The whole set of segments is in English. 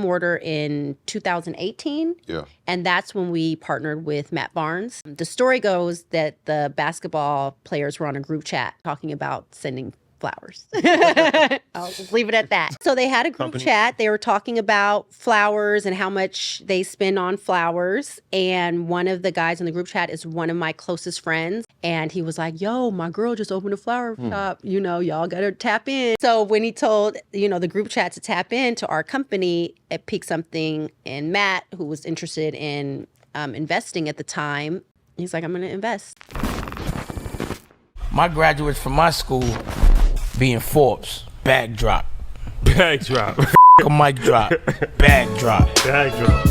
order in 2018. Yeah. And that's when we partnered with Matt Barnes. The story goes that the basketball players were on a group chat talking about sending flowers. I'll just leave it at that. So they had a group chat. They were talking about flowers and how much they spend on flowers. And one of the guys in the group chat is one of my closest friends. And he was like, yo, my girl just opened a flower shop. You know, y'all got to tap in. So when he told, you know, the group chat to tap into our company, it piqued something in Matt, who was interested in investing at the time. He's like, I'm going to invest. My graduates from my school being Forbes, bag drop. Bag drop. A mic drop, bag drop. Bag drop.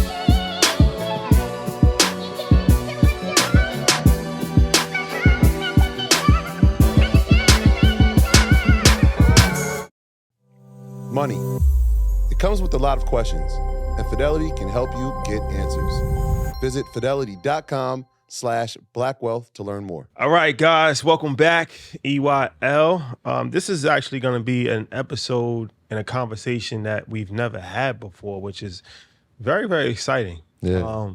Money. It comes with a lot of questions, and Fidelity can help you get answers. Visit fidelity.com/blackwealth to learn more. All right, guys, welcome back, EYL. This is actually going to be an episode and a conversation that we've never had before, which is very, very exciting. Yeah.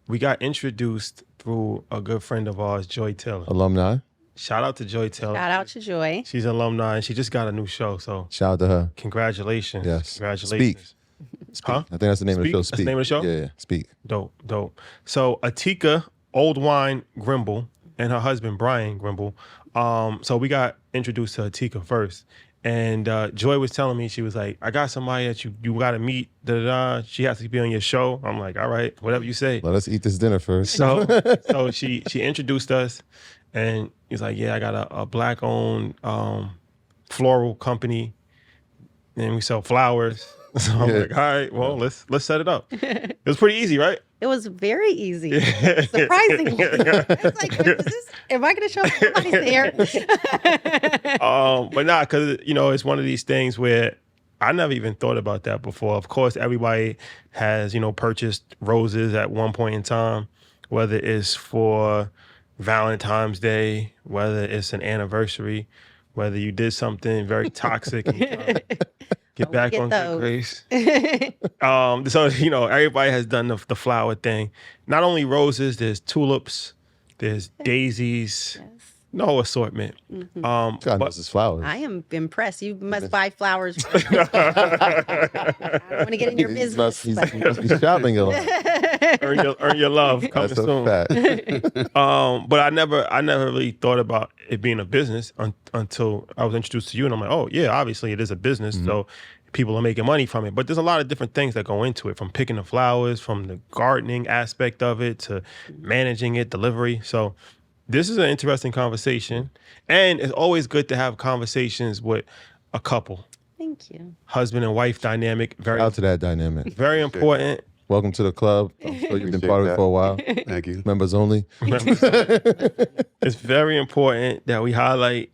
We got introduced through a good friend of ours, Joy Taylor. Alumni. Shout out to Joy Taylor. Shout out to Joy. She's an alumni, and she just got a new show, so Shout out to her. congratulations. Yes. Congratulations. Speak. Huh? I think that's the name of the show. Speak? That's the name of the show? Yeah. Speak. Dope, dope. So Itika, Oldwine Grimble, and her husband, Brian Grimble. So we got introduced to Itika first. And Joy was telling me, she was like, I got somebody that you got to meet. She has to be on your show. I'm like, all right, whatever you say. Let us eat this dinner first. So she introduced us, and he's like, yeah, I got a black-owned floral company, and we sell flowers. So I'm like, all right, well, let's set it up. It was pretty easy, right? It was very easy, surprisingly. It's like, am I going to show up? Somebody's there. But not because, you know, it's one of these things where I never even thought about that before. Of course, everybody has, you know, purchased roses at one point in time, whether it's for Valentine's Day, whether it's an anniversary, whether you did something very toxic and get back on good grace. So, you know, everybody has done the flower thing. Not only roses, there's tulips, there's daisies, no assortment. Mm-hmm. God knows his flowers. I am impressed. You must buy flowers. I don't want to get in your business. He must be shopping a lot. Earn your love. Coming That's soon. a fact. But I never really thought about it being a business until I was introduced to you, and I'm like, oh yeah, obviously it is a business. Mm-hmm. So people are making money from it. But there's a lot of different things that go into it, from picking the flowers, from the gardening aspect of it, to managing it, delivery. So this is an interesting conversation, and it's always good to have conversations with a couple. Thank you. Husband and wife dynamic. Very Out to that dynamic. Very important. Welcome to the club. I'm sure you've been part of it for a while. Thank you. Members only. It's very important that we highlight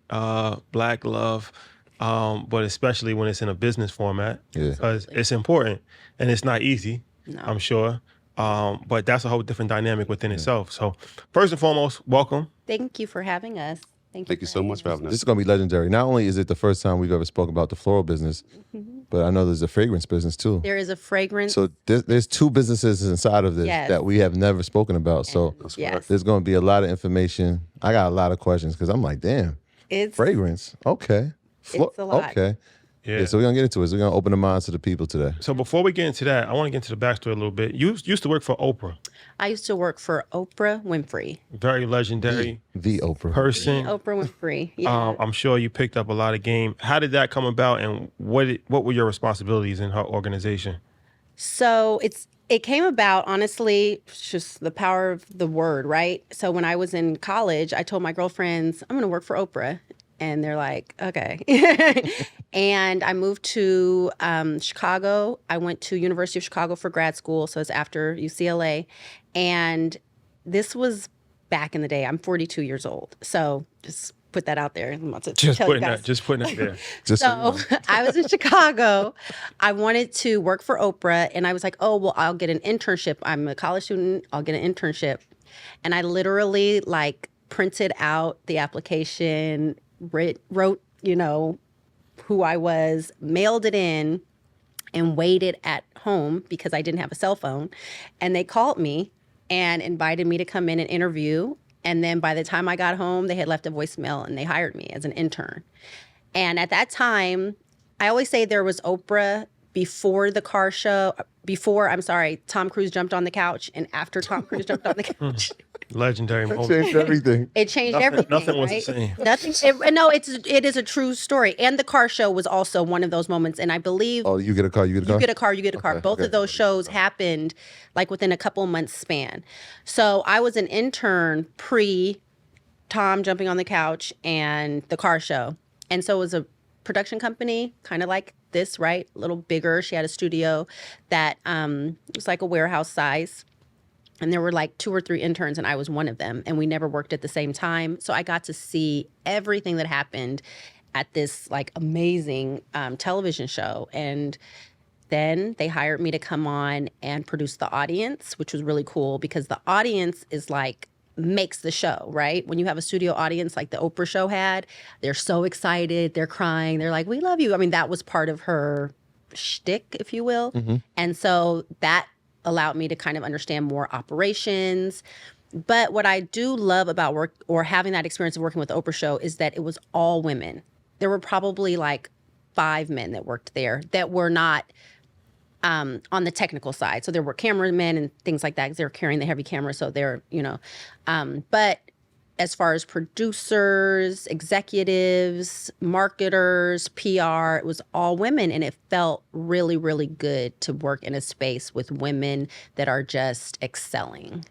Black love, but especially when it's in a business format, because it's important and it's not easy, I'm sure. But that's a whole different dynamic within itself. So first and foremost, welcome. Thank you for having us. Thank you so much for having us. This is going to be legendary. Not only is it the first time we've ever spoken about the floral business, but I know there's a fragrance business too. There is a fragrance. So there's two businesses inside of this that we have never spoken about. So there's going to be a lot of information. I got a lot of questions because I'm like, damn, it's fragrance. Okay. It's a lot. Okay. Yeah, so we're going to get into it. So we're going to open the minds to the people today. So before we get into that, I want to get into the backstory a little bit. You used to work for Oprah. I used to work for Oprah Winfrey. Very legendary. The Oprah. Person. The Oprah Winfrey, yeah. I'm sure you picked up a lot of game. How did that come about, and what were your responsibilities in her organization? So it came about, honestly, just the power of the word, right? So when I was in college, I told my girlfriends, I'm going to work for Oprah. And they're like, okay. And I moved to Chicago. I went to University of Chicago for grad school. So it's after UCLA. And this was back in the day. I'm 42 years old. So just put that out there. I'm about to just tell putting you guys. Just putting it there. So I was in Chicago. I wanted to work for Oprah. And I was like, oh, well, I'll get an internship. I'm a college student. I'll get an internship. And I literally printed out the application, wrote, you know, who I was, mailed it in, and waited at home because I didn't have a cell phone. And they called me and invited me to come in and interview. And then by the time I got home, they had left a voicemail and they hired me as an intern. And at that time, I always say there was Oprah before the car show, Tom Cruise jumped on the couch, and after Tom Cruise jumped on the couch. Legendary moment. It changed everything. It changed everything. Nothing was right? the same. Nothing. It is a true story. And the car show was also one of those moments. And I believe. Oh, you get a car, you get a car? You get a car. Both of those shows happened like within a couple months span. So I was an intern pre Tom jumping on the couch and the car show. And so it was a production company, kind of like this, right? A little bigger. She had a studio that was like a warehouse size. And there were like 2 or 3 interns, and I was one of them. And we never worked at the same time. So I got to see everything that happened at this like amazing television show. And then they hired me to come on and produce the audience, which was really cool because the audience is like makes the show, right? When you have a studio audience like the Oprah show had, they're so excited, they're crying, they're like, we love you. I mean, that was part of her shtick, if you will. Mm-hmm. And so that allowed me to kind of understand more operations. But what I do love about work or having that experience of working with the Oprah show is that it was all women. There were probably like 5 men that worked there that were not on the technical side. So there were cameramen and things like that because they were carrying the heavy camera. So they're, but as far as producers, executives, marketers, PR, it was all women. And it felt really, really good to work in a space with women that are just excelling.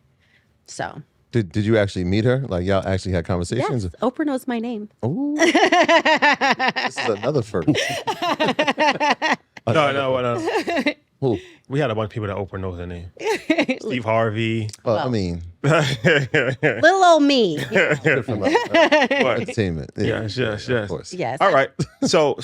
So. Did you actually meet her? Like y'all actually had conversations? Yes, Oprah knows my name. Oh, this is another first. No. Who? We had a bunch of people that Oprah knows their name. Steve Harvey. Well, I mean, little old me. Entertainment. Yes. Of course. Yes. All right. So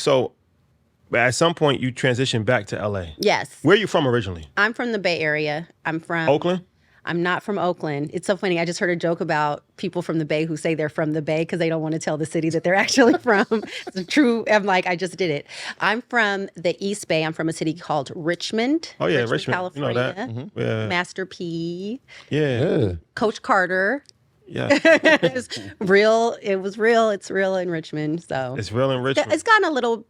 at some point you transitioned back to LA. Yes. Where are you from originally? I'm from the Bay Area. I'm from Oakland? I'm not from Oakland. It's so funny. I just heard a joke about people from the Bay who say they're from the Bay because they don't want to tell the city that they're actually from. It's true. I'm like, I just did it. I'm from the East Bay. I'm from a city called Richmond. Oh, yeah, Richmond. California. You know that. Mm-hmm. Yeah. Master P. Yeah. Coach Carter. Yeah. It's real. It was real. It's real in Richmond. So it's real in Richmond. It's gotten a little,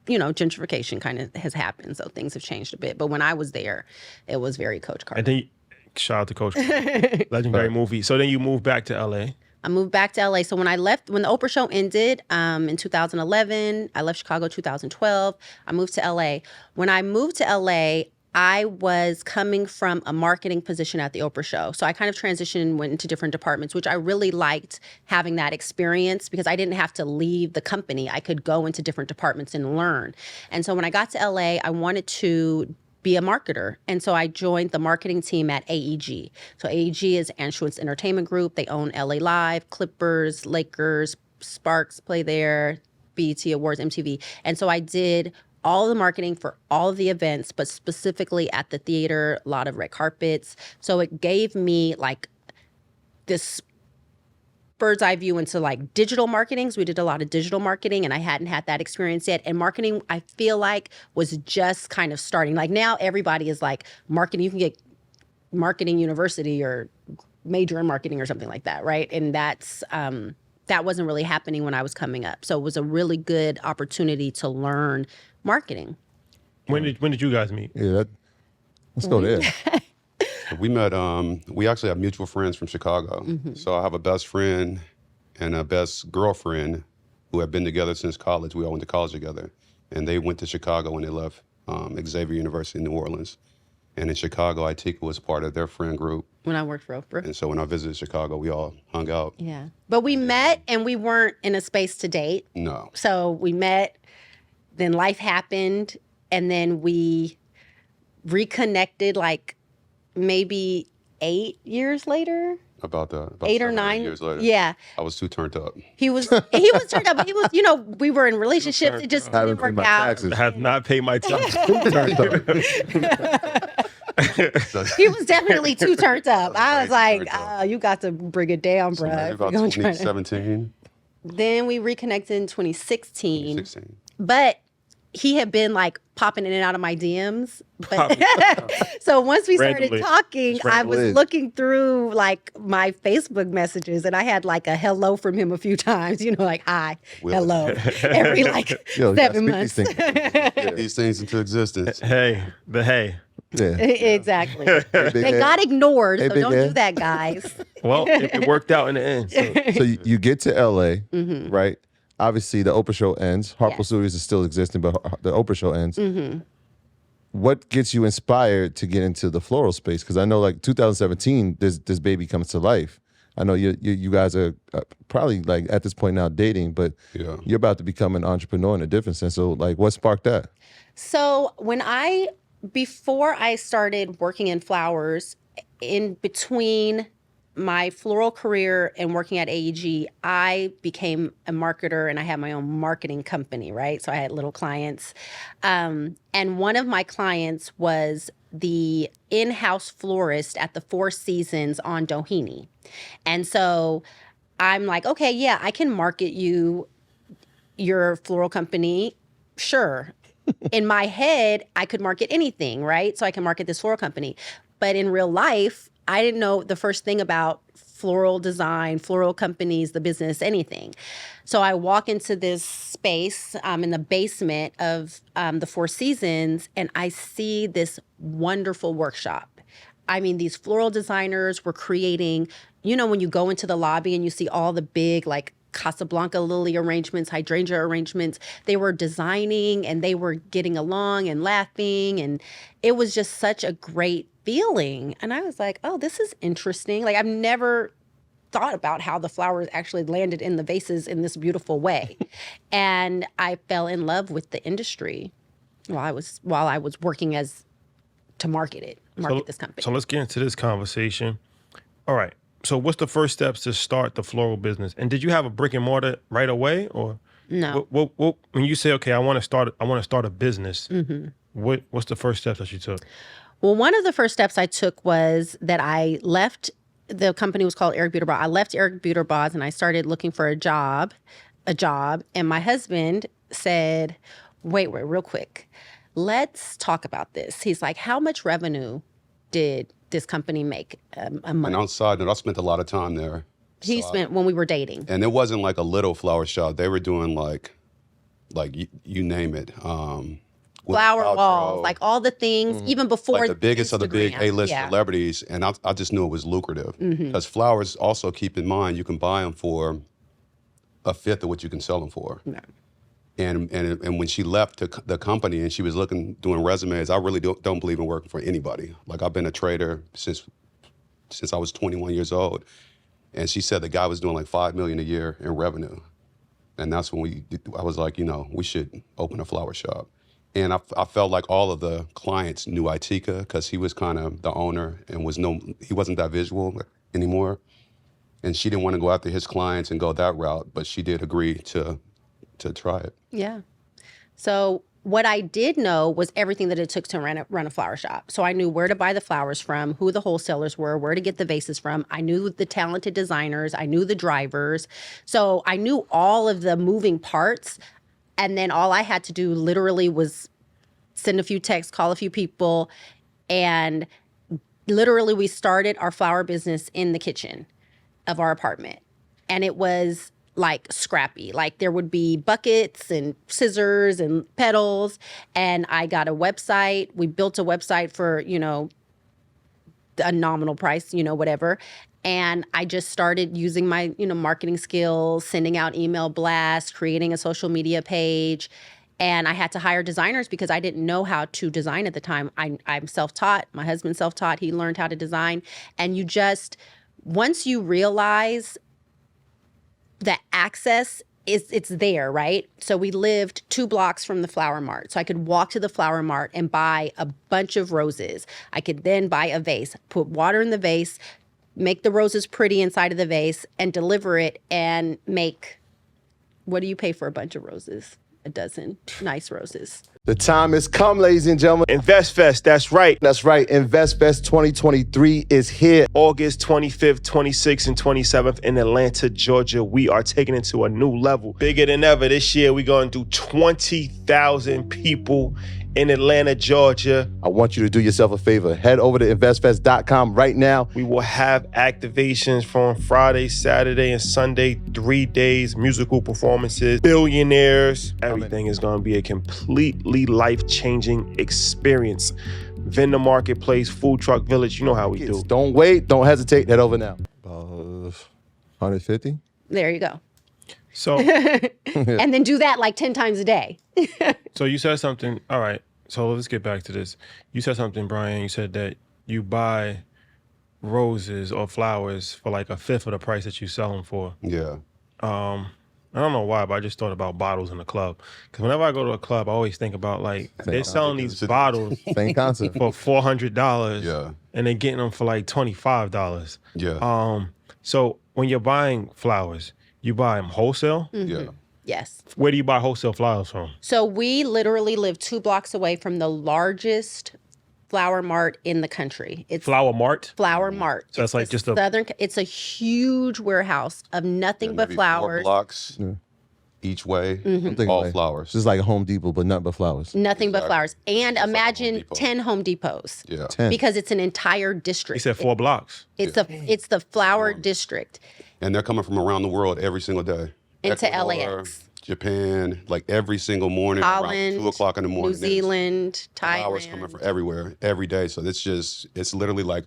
gentrification kind of has happened. So things have changed a bit. But when I was there, it was very Coach Carter. And then shout out to Coach Carter. Legendary movie. So then you moved back to LA. I moved back to LA. So when the Oprah show ended in 2011, I left Chicago 2012. I moved to LA. When I moved to LA, I was coming from a marketing position at the Oprah show. So I kind of transitioned and went into different departments, which I really liked having that experience because I didn't have to leave the company. I could go into different departments and learn. And so when I got to LA, I wanted to be a marketer. And so I joined the marketing team at AEG. So AEG is Anschutz Entertainment Group. They own LA Live, Clippers, Lakers, Sparks play there, BET Awards, MTV. And so I did all the marketing for all of the events, but specifically at the theater, a lot of red carpets. So it gave me like this bird's eye view into like digital marketing. So we did a lot of digital marketing and I hadn't had that experience yet. And marketing, I feel like, was just kind of starting. Like now everybody is like marketing. You can get marketing university or major in marketing or something like that, right? And that wasn't really happening when I was coming up. So it was a really good opportunity to learn marketing. When did you guys meet? Yeah, let's go there. We met, we actually have mutual friends from Chicago. Mm-hmm. So I have a best friend and a best girlfriend who have been together since college. We all went to college together. And they went to Chicago when they left Xavier University in New Orleans. And in Chicago, Itika was part of their friend group. When I worked for Oprah. And so when I visited Chicago, we all hung out. Yeah. But we met and we weren't in a space to date. No. So we met, then life happened, and then we reconnected like maybe 8 years later. About 8 or 9 years later. Yeah. I was too turned up. He was turned up, but he was, we were in relationships. It just didn't work out. I have not paid my taxes. He was definitely too turned up. I was like, you got to bring it down, bro. So about 2017. Then we reconnected in 2016. But he had been like popping in and out of my DMs. But so once we started talking, I was looking through like my Facebook messages, and I had like a hello from him a few times, like hi, hello, every like 7 months. These things into existence. Hey. Yeah. Exactly. They got ignored, so don't do that, guys. Well, it worked out in the end. So you get to LA, right? Obviously, the Oprah show ends. Harpo Studios is still existing, but the Oprah show ends. What gets you inspired to get into the floral space? Because I know, like 2017, this baby comes to life. I know you guys are probably like at this point now dating, but you're about to become an entrepreneur in a different sense. So, like, what sparked that? So before I started working in flowers, in between my floral career and working at AEG, I became a marketer, and I had my own marketing company, right? So I had little clients. And one of my clients was the in-house florist at the Four Seasons on Doheny. And so I'm like, okay, yeah, I can market you your floral company. Sure. In my head, I could market anything, right? So I can market this floral company. But in real life, I didn't know the first thing about floral design, floral companies, the business, anything. So I walk into this space in the basement of the Four Seasons, and I see this wonderful workshop. I mean, these floral designers were creating, when you go into the lobby and you see all the big, like, Casablanca lily arrangements, hydrangea arrangements, they were designing and they were getting along and laughing, and it was just such a great feeling. And I was like, oh, this is interesting. Like, I've never thought about how the flowers actually landed in the vases in this beautiful way. And I fell in love with the industry while I was working to market this company. So let's get into this conversation. All right. So what's the first steps to start the floral business? And did you have a brick and mortar right away, or no? When you say, okay, I want to start a business, what's the first steps that you took? Well, one of the first steps I took was that I left. The company was called Eric Buterbaugh. I left Eric Buterbaugh and I started looking for a job. And my husband said, wait, real quick. Let's talk about this. He's like, how much revenue did this company make a month? And outside, I spent a lot of time there. He spent when we were dating. And it wasn't like a little flower shop. They were doing like you name it. Flower walls, like all the things, even before like the biggest Instagram. of the big A-list celebrities. And I just knew it was lucrative. Because flowers, also keep in mind, you can buy them for a fifth of what you can sell them for. No. And when she left the company and she was doing resumes, I really don't believe in working for anybody. Like, I've been a trader since I was 21 years old. And she said the guy was doing like $5 million a year in revenue. And that's when I was like, we should open a flower shop. And I felt like all of the clients knew Itika because he was kind of the owner and he wasn't that visual anymore. And she didn't want to go after his clients and go that route, but she did agree to try it. Yeah. So what I did know was everything that it took to run a flower shop. So I knew where to buy the flowers from, who the wholesalers were, where to get the vases from. I knew the talented designers. I knew the drivers. So I knew all of the moving parts. And then all I had to do literally was send a few texts, call a few people. And literally we started our flower business in the kitchen of our apartment. And it was like scrappy. Like, there would be buckets and scissors and petals. And I got a website. We built a website for, a nominal price, whatever. And I just started using my, marketing skills, sending out email blasts, creating a social media page. And I had to hire designers because I didn't know how to design at the time. I'm self-taught. My husband's self-taught. He learned how to design. And once you realize that access it's there, right? So we lived 2 blocks from the flower mart. So I could walk to the flower mart and buy a bunch of roses. I could then buy a vase, put water in the vase, make the roses pretty inside of the vase, and deliver it and make, what do you pay for a bunch of roses? A dozen nice roses. The time has come, ladies and gentlemen. InvestFest, that's right. That's right. InvestFest 2023 is here. August 25th, 26th, and 27th in Atlanta, Georgia. We are taking it to a new level. Bigger than ever. This year, we're going to do 20,000 people in Atlanta, Georgia. I want you to do yourself a favor. Head over to investfest.com right now. We will have activations from Friday, Saturday, and Sunday, 3 days, musical performances, billionaires. Everything is going to be a completely life-changing experience. Vendor marketplace, food truck village, you know how we do. Don't wait. Don't hesitate. Head over now. 150? There you go. So, And then do that like 10 times a day. so you said something. All right. So let's get back to this. You said something, Brian. You said that you buy roses or flowers for like a fifth of the price that you sell them for. Yeah. I don't know why, but I just thought about bottles in the club. Because whenever I go to a club, I always think about like they're selling these bottles Same concept. for $400. Yeah. And they're getting them for like $25. Yeah. So when you're buying flowers, you buy them wholesale? Yeah. Yes. Where do you buy wholesale flowers from? So we literally live 2 blocks away from the largest flower mart in the country. It's Flower Mart? Flower Mart. So it's like the just a- southern. It's a huge warehouse of nothing but Maybe 4 flowers. blocks each way, I'm thinking all like, flowers. Just like a Home Depot, but nothing but flowers. Nothing but Exactly. flowers. And like a Home imagine Depot. 10 Home Depots. Yeah. 10. Because it's an entire district. He said 4 blocks. It's the flower district. And they're coming from around the world every single day. Into Ecuador, LAX. Japan, like every single morning Holland, around 2 o'clock in the morning. New Zealand, Flowers coming Thailand. from everywhere, every day. So it's literally like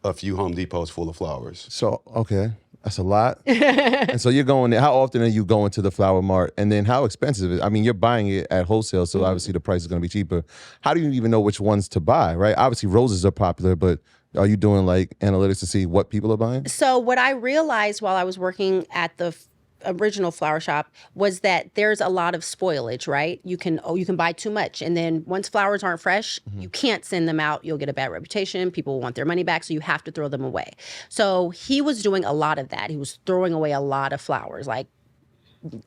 a few Home Depots full of flowers. So, okay. That's a lot. And so you're going there. How often are you going to the flower mart? And then how expensive is it? I mean, you're buying it at wholesale, so obviously the price is going to be cheaper. How do you even know which ones to buy, right? Obviously, roses are popular, but are you doing like analytics to see what people are buying? So what I realized while I was working at the original flower shop was that there's a lot of spoilage, right? You can buy too much, and then once flowers aren't fresh, you can't send them out. You'll get a bad reputation. People will want their money back, so you have to throw them away. So he was doing a lot of that. He was throwing away a lot of flowers. Like,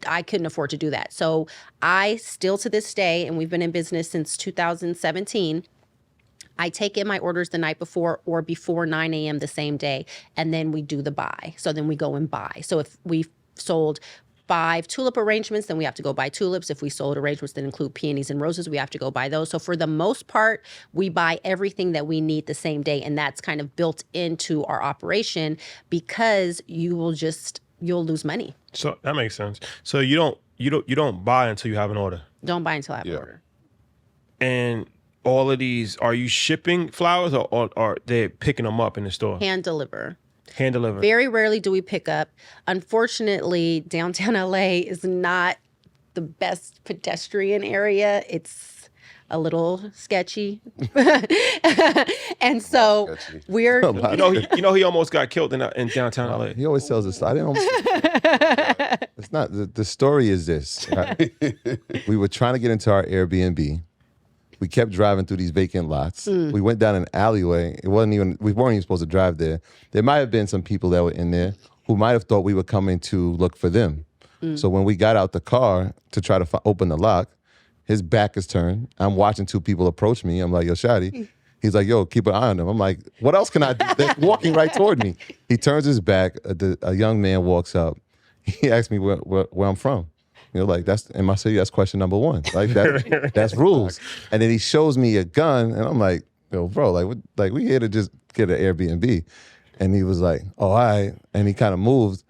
I couldn't afford to do that. So I still to this day, and we've been in business since 2017, I take in my orders the night before or before 9 a.m. the same day, and then we do the buy. So then we go and buy. So if we sold 5 tulip arrangements, then we have to go buy tulips. If we sold arrangements that include peonies and roses, we have to go buy those. So for the most part, we buy everything that we need the same day, and that's kind of built into our operation because you'll lose money. So that makes sense. So you don't buy until you have an order. Don't buy until I have an Yeah. order. And all of these, are you shipping flowers or are they picking them up in the store? Hand deliver. Hand delivered. Very rarely do we pick up. Unfortunately, downtown LA is not the best pedestrian area. It's a little sketchy. And so Sketchy. we're You know he almost got killed in downtown LA. He always tells us. I didn't. It's not. The story is this. Right? We were trying to get into our Airbnb. We kept driving through these vacant lots. We went down an alleyway. We weren't even supposed to drive there. There might have been some people that were in there who might have thought we were coming to look for them. So when we got out the car to try to open the lock, his back is turned. I'm watching 2 people approach me. I'm like, yo, Shadi. He's like, yo, keep an eye on them. I'm like, what else can I do? They're walking right toward me. He turns his back. A young man walks up. He asks me where I'm from. You know, like that's in my city. That's question number 1. Like that's rules. And then he shows me a gun, and I'm like, yo, bro, like we here to just get an Airbnb. And he was like, oh, all right. And he kind of moved.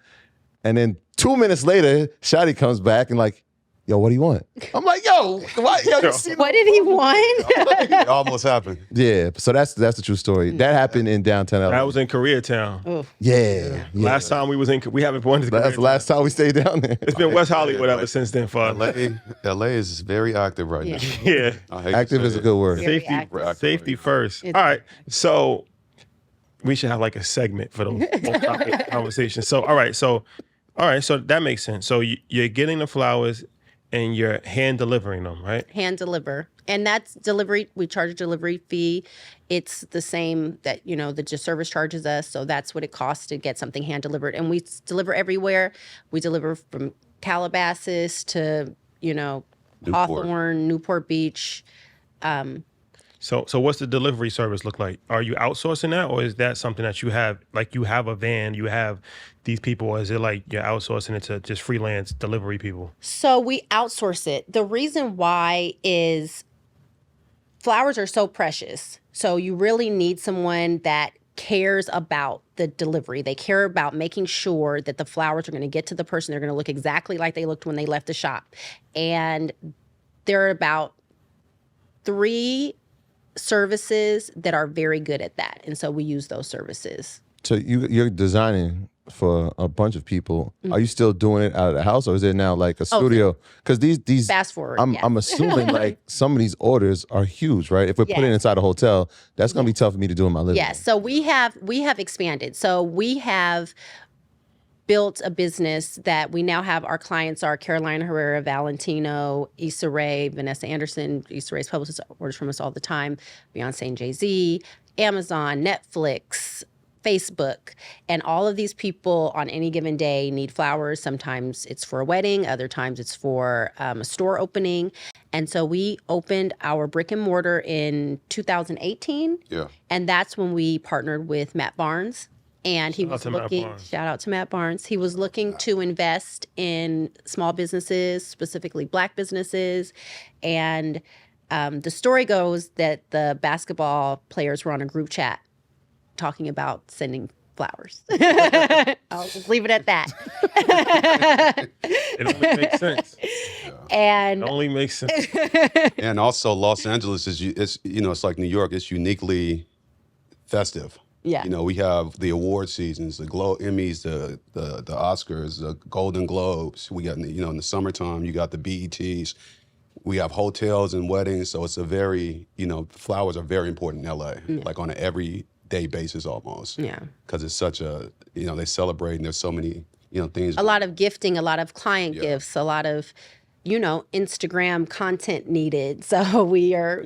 And then 2 minutes later, Shadi comes back and like, yo, what do you want? I'm like, yo, what? Yo, you see what did he want? It almost happened. Yeah, so that's the true story. That happened in downtown LA. That was in Koreatown. Yeah. Last time we haven't went to That's the last time we stayed down there. It's been West Hollywood ever since then for us. LA is very active right now. Yeah. I hate to Active say is a it. good word. Very active. Safety first. All right. So we should have like a segment for those topic conversations. So all right. So that makes sense. So you're getting the flowers and you're hand delivering them, right? Hand deliver. And that's delivery. We charge a delivery fee. It's the same that, the service charges us. So that's what it costs to get something hand delivered. And we deliver everywhere. We deliver from Calabasas to, Hawthorne, Newport Beach. So what's the delivery service look like? Are you outsourcing that, or is that something that you have, like you have a van, you have these people, or is it like you're outsourcing it to just freelance delivery people? So we outsource it. The reason why is flowers are so precious. So you really need someone that cares about the delivery. They care about making sure that the flowers are going to get to the person. They're going to look exactly like they looked when they left the shop. And there are about 3 services that are very good at that. And so we use those services. So you're designing for a bunch of people. Are you still doing it out of the house, or is it now like a studio? Because these Fast forward. I'm assuming like some of these orders are huge, right? If we're putting it inside a hotel, that's gonna be tough for me to do in my living room. Yes. So we have expanded. So we have built a business that we now have. Our clients are Carolina Herrera, Valentino, Issa Rae, Vanessa Anderson. Issa Rae's publicist orders from us all the time. Beyonce and Jay-Z, Amazon, Netflix, Facebook, and all of these people on any given day need flowers. Sometimes it's for a wedding, other times it's for a store opening. And so we opened our brick and mortar in 2018. Yeah. And that's when we partnered with Matt Barnes. And he was looking, shout out to Matt Barnes. He was looking to invest in small businesses, specifically Black businesses. And the story goes that the basketball players were on a group chat talking about sending flowers. I'll just leave it at that. It only makes sense. And It only makes sense. And also, Los Angeles it's like New York. It's uniquely festive. yeah. You know, we have the award seasons, the Emmys, the Oscars, the Golden Globes. We got, in the summertime, you got the BETs. We have hotels and weddings, so it's a very, flowers are very important in LA, like on an everyday basis almost. Yeah. Because it's such a, they celebrate and there's so many, things. A lot of gifting, a lot of client gifts, a lot of, Instagram content needed. So we are,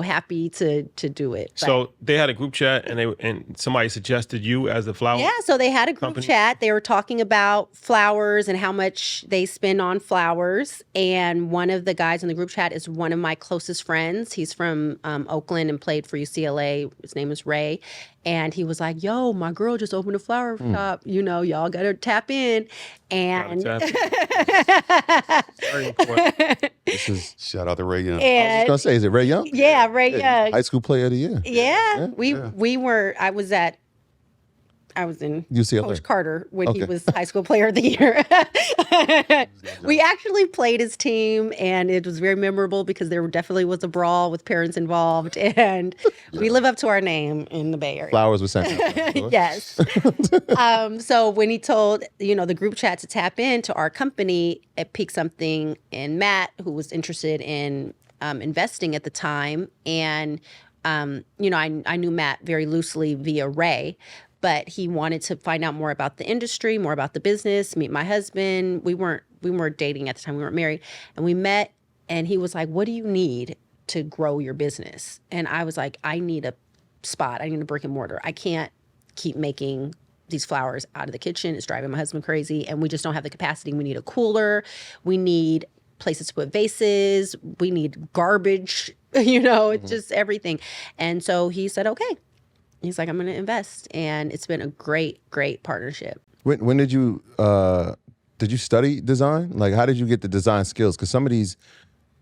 happy to do it. But So they had a group chat, and somebody suggested you as the flower. yeah, so they had a group company? chat. They were talking about flowers and how much they spend on flowers. And one of the guys in the group chat is one of my closest friends. He's from Oakland and played for UCLA. His name is Ray. And he was like, yo, my girl just opened a flower shop. Y'all got to tap in. And Very important. Shout out to Ray Young. I was gonna say, is it Ray Young? yeah, Ray Young. High school player of the year. I was in UCLA. Coach Carter when he Okay. was high school player of the year. We actually played his team, and it was very memorable because there definitely was a brawl with parents involved, and we live up to our name in the Bay Area. Flowers was sent out. Yes. So when he told, the group chat to tap into our company, it piqued something in Matt, who was interested in investing at the time. And, I knew Matt very loosely via Ray, but he wanted to find out more about the industry, more about the business, meet my husband. We weren't dating at the time. We weren't married. And we met, and he was like, what do you need to grow your business? And I was like, I need a spot. I need a brick and mortar. I can't keep making these flowers out of the kitchen. It's driving my husband crazy, and we just don't have the capacity. We need a cooler. We need places to put vases. We need garbage, it's just everything. And so he said, okay. He's like, I'm going to invest. And it's been a great, great partnership. When did you study design? Like, how did you get the design skills? Because some of these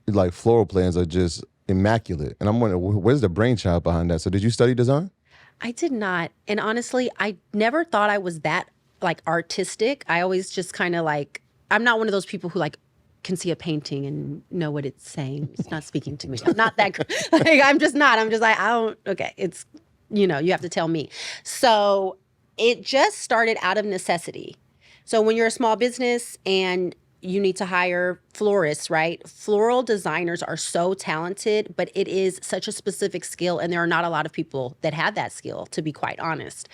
like floral plans are just immaculate. And I'm wondering, where's the brainchild behind that? So did you study design? I did not. And honestly, I never thought I was that like artistic. I always just kind of like, I'm not one of those people who like can see a painting and know what it's saying. It's not speaking to me. I'm not that, like, I'm just not. I'm just like, okay, it's, you have to tell me. So it just started out of necessity. So when you're a small business and you need to hire florists, right? Floral designers are so talented, but it is such a specific skill, and there are not a lot of people that have that skill, to be quite honest.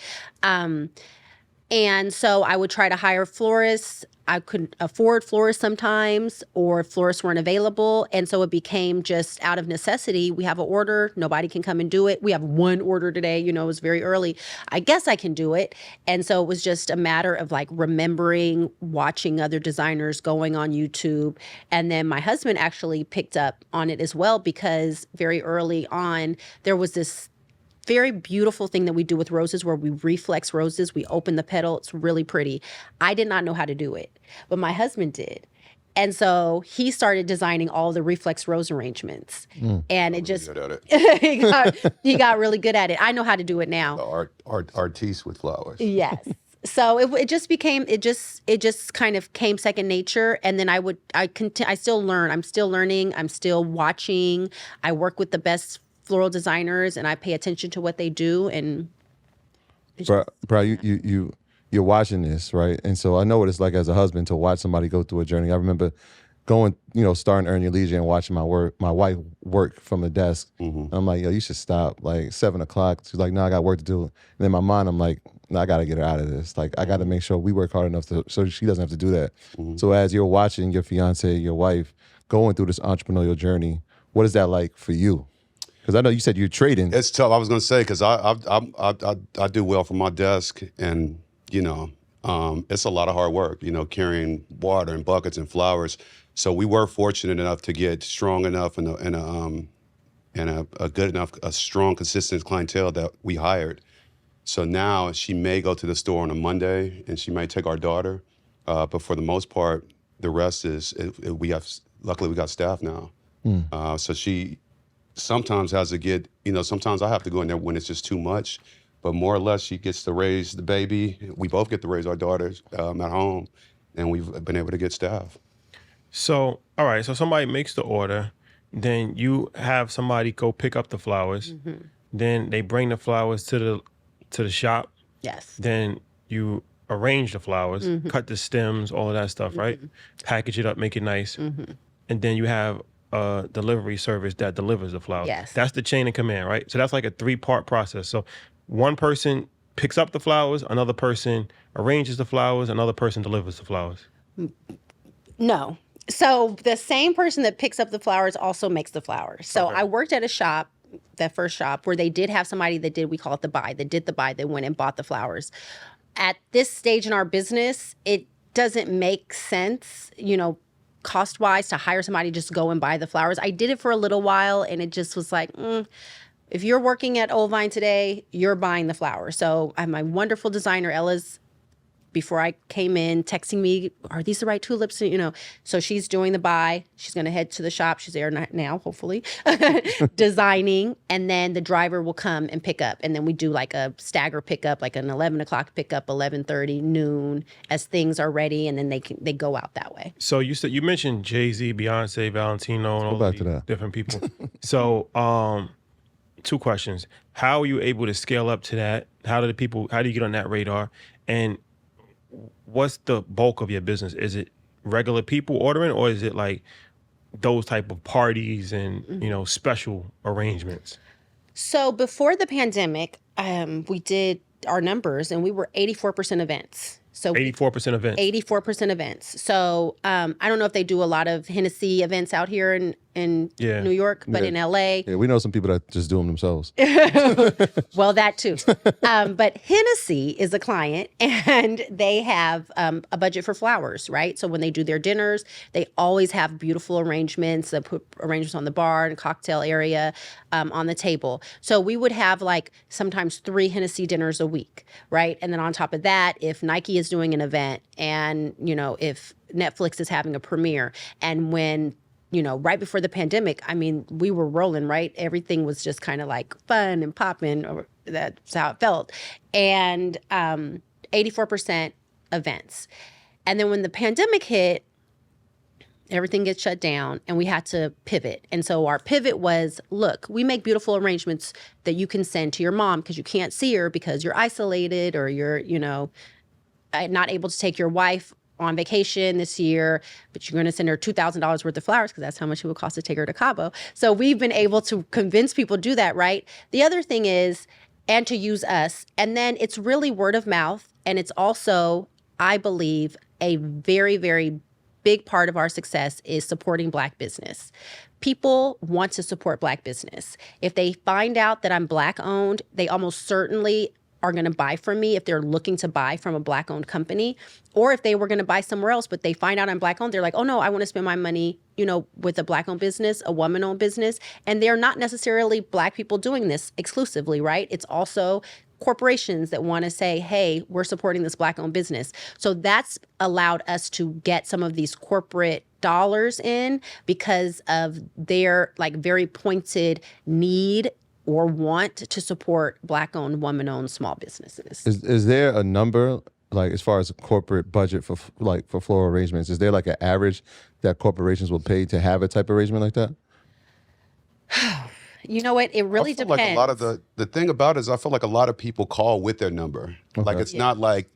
And so I would try to hire florists. I couldn't afford florists sometimes, or if florists weren't available. And so it became just out of necessity. We have an order. Nobody can come and do it. We have one order today. You know, it was very early. I guess I can do it. And so it was just a matter of like remembering, watching other designers, going on YouTube. And then my husband actually picked up on it as well, because very early on, there was this very beautiful thing that we do with roses where we reflex roses. We open the petal. It's really pretty. I did not know how to do it, but my husband did. And so he started designing all the reflex rose arrangements. And it just, Good at it. he got really good at it. I know how to do it now. Artiste with flowers. Yes. So it just became, it just kind of came second nature. And then I still learn. I'm still learning. I'm still watching. I work with the best floral designers, and I pay attention to what they do. And Bro, you're watching this, right? And so I know what it's like as a husband to watch somebody go through a journey. I remember going, starting Earn Your Leisure and watching my wife work from the desk. And I'm like, yo, you should stop. Like 7 o'clock. She's like, no, I got work to do. And then in my mind, I'm like, no, I got to get her out of this. Like, I got to make sure we work hard enough so she doesn't have to do that. So as you're watching your fiance, your wife going through this entrepreneurial journey, what is that like for you? Because I know you said you're trading. It's tough. I was going to say, because I do well from my desk, and it's a lot of hard work. Carrying water and buckets and flowers. So we were fortunate enough to get strong enough and a good enough, a strong, consistent clientele that we hired. So now she may go to the store on a Monday, and she may take our daughter, but for the most part, the rest is luckily we got staff now. So she sometimes has to get, sometimes I have to go in there when it's just too much, but more or less she gets to raise the baby. We both get to raise our daughters at home, and we've been able to get staff. So, all right, so somebody makes the order, then you have somebody go pick up the flowers, then they bring the flowers to the shop. yes. Then you arrange the flowers, cut the stems, all of that stuff, right? Package it up, make it nice. And then you have a delivery service that delivers the flowers. Yes. That's the chain of command, right? So that's like a 3-part process. So one person picks up the flowers, another person arranges the flowers, another person delivers the flowers. No. So the same person that picks up the flowers also makes the flowers. So I worked at a shop, that first shop, where they did have somebody that did, we call it the buy. They did the buy. They went and bought the flowers. At this stage in our business, it doesn't make sense, cost-wise, to hire somebody to just go and buy the flowers. I did it for a little while, and it just was like, if you're working at Oldvine today, you're buying the flowers. So I have my wonderful designer, Ella's, before I came in, texting me, are these the right tulips? So she's doing the buy. She's going to head to the shop. She's there now, hopefully, designing. And then the driver will come and pick up. And then we do like a stagger pickup, like an 11 o'clock pickup, 11:30, noon, as things are ready. And then they go out that way. So you mentioned Jay-Z, Beyonce, Valentino, and all back these to that. different people. So 2 questions. How are you able to scale up to that? How do you get on that radar? And what's the bulk of your business? Is it regular people ordering, or is it like those type of parties and special arrangements? So before the pandemic, we did our numbers, and we were 84% events. So 84% events. 84% events. So I don't know if they do a lot of Hennessy events out here in New York, but in LA. Yeah, we know some people that just do them themselves. Well, that too. But Hennessy is a client, and they have a budget for flowers, right? So when they do their dinners, they always have beautiful arrangements. They put arrangements on the bar and cocktail area, on the table. So we would have like sometimes 3 Hennessy dinners a week, right? And then on top of that, if Nike is doing an event, and if Netflix is having a premiere, and when right before the pandemic, I mean, we were rolling, right? Everything was just kind of like fun and popping, or that's how it felt. And 84% events. And then when the pandemic hit, everything gets shut down, and we had to pivot. And so our pivot was, look, we make beautiful arrangements that you can send to your mom because you can't see her because you're isolated, or you're, not able to take your wife on vacation this year, but you're going to send her $2,000 worth of flowers because that's how much it would cost to take her to Cabo. So we've been able to convince people to do that, right? The other thing is, and to use us, and then it's really word of mouth. And it's also, I believe, a very, very big part of our success is supporting Black business. People want to support Black business. If they find out that I'm Black owned, they almost certainly are going to buy from me if they're looking to buy from a Black owned company, or if they were going to buy somewhere else, but they find out I'm Black owned, they're like, oh no, I want to spend my money, with a Black owned business, a woman owned business. And they're not necessarily Black people doing this exclusively, right? It's also corporations that want to say, hey, we're supporting this Black owned business. So that's allowed us to get some of these corporate dollars in because of their very pointed need or want to support Black owned, woman owned small businesses. Is there a number, as far as a corporate budget for floral arrangements? Is there an average that corporations will pay to have a type of arrangement like that? You know what? It really depends. Like a lot of the thing about it is I feel like a lot of people call with their number. Okay. It's not like,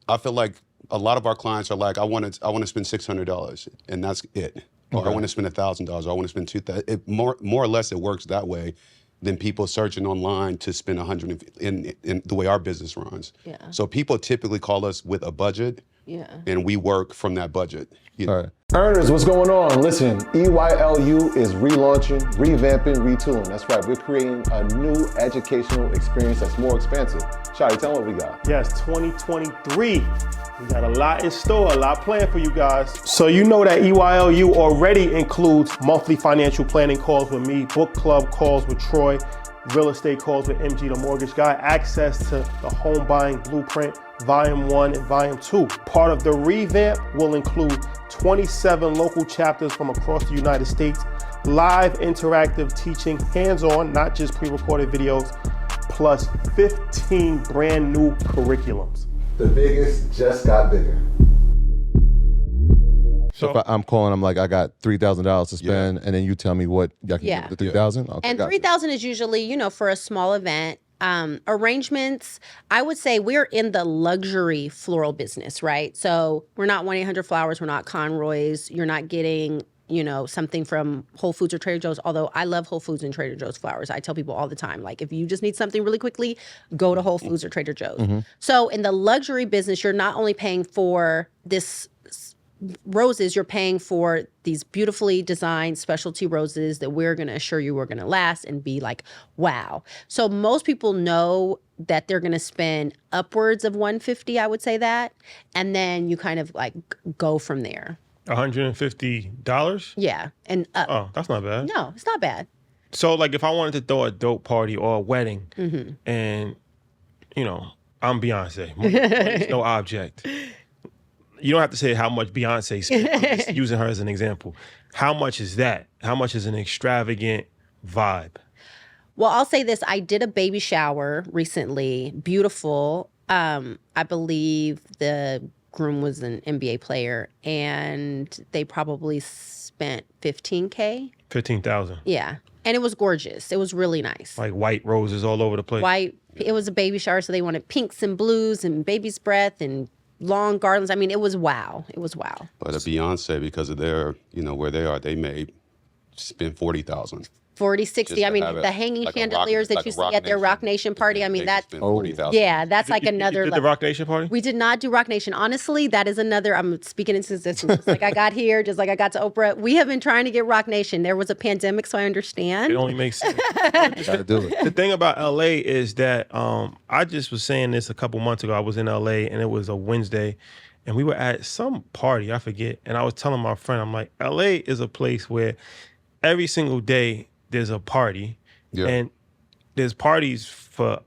I feel like a lot of our clients are like, I want to spend $600 and that's it. Or I want to spend $1,000. Or I want to spend $2,000. More or less, it works that way than people searching online to spend $100 in the way our business runs. Yeah. So people typically call us with a budget. Yeah. And we work from that budget. All right. Earners, what's going on? Listen, EYLU is relaunching, revamping, retooling. That's right, we're creating a new educational experience that's more expansive. Shawty, tell them what we got. Yes, 2023. We got a lot in store, a lot planned for you guys. So you know that EYLU already includes monthly financial planning calls with me, book club calls with Troy, real estate calls with MG the Mortgage Guy, access to the home buying blueprint, Volume 1 and Volume 2. Part of the revamp will include 27 local chapters from across the United States, live interactive teaching, hands-on, not just pre-recorded videos, plus 15 brand new curriculums. The biggest just got bigger. So if I'm calling, I'm like, I got $3,000 to spend, and then you tell me what I can do with the $3,000? Okay, and $3,000 is usually, for a small event. Arrangements, I would say we're in the luxury floral business, right? So we're not 1-800-Flowers, we're not Conroy's, you're not getting, something from Whole Foods or Trader Joe's, although I love Whole Foods and Trader Joe's flowers. I tell people all the time, if you just need something really quickly, go to Whole Foods or Trader Joe's. Mm-hmm. So in the luxury business, you're not only paying for this roses, you're paying for these beautifully designed specialty roses that we're going to assure you are going to last and be wow. So most people know that they're going to spend upwards of $150, I would say that. And then you kind of go from there. $150? Yeah. And up. Oh, that's not bad. No, it's not bad. So if I wanted to throw a dope party or a wedding and, I'm Beyonce, money's no object. You don't have to say how much Beyonce spent. I'm just using her as an example. How much is that? How much is an extravagant vibe? Well, I'll say this. I did a baby shower recently. Beautiful. I believe the groom was an NBA player, and they probably spent $15K. 15,000. Yeah. And it was gorgeous. It was really nice. White roses all over the place. White. It was a baby shower, so they wanted pinks and blues and baby's breath and long garlands. I mean, it was wow. It was wow. But a Beyonce, because of their, where they are, they may spend $40,000. 40, 60. I mean, the hanging chandeliers that you see at their Rock Nation party. I mean, that's another. You did the Rock Nation party? We did not do Rock Nation. Honestly, that is another. I'm speaking into existence. Just like I got here, just like I got to Oprah. We have been trying to get Rock Nation. There was a pandemic, so I understand. It only makes sense. Gotta do it. The thing about LA is that I just was saying this a couple months ago. I was in LA and it was a Wednesday, and we were at some party. I forget, and I was telling my friend, I'm like, LA is a place where every single day there's a party, and there's parties for.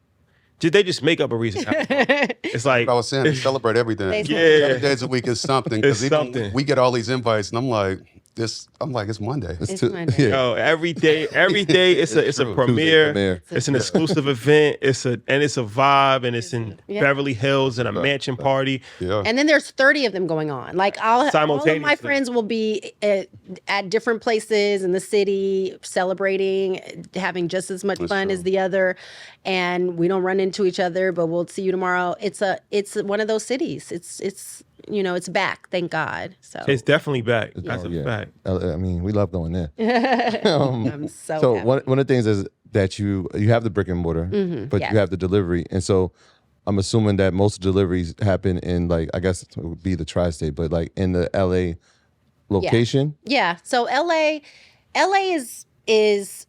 They just make up a reason. It's like I was saying, they celebrate everything. 7 days a week is something. It's something. We get all these invites, and I'm like, it's Monday. It's Monday. Yo, every day it's a premiere. It's an exclusive event. It's a vibe, and it's in Beverly Hills and a mansion party. Yeah. And then there's 30 of them going on. All of my friends will be at different places in the city celebrating, having just as much fun as the other, and we don't run into each other, but we'll see you tomorrow. It's one of those cities. It's it's back, thank God. So it's definitely back. That's a fact. I mean, we love going there. I'm so happy. One of the things is that you have the brick and mortar, but you have the delivery. And so I'm assuming that most deliveries happen in like, I guess it would be the tri-state, but like in the LA location. Yeah. So LA is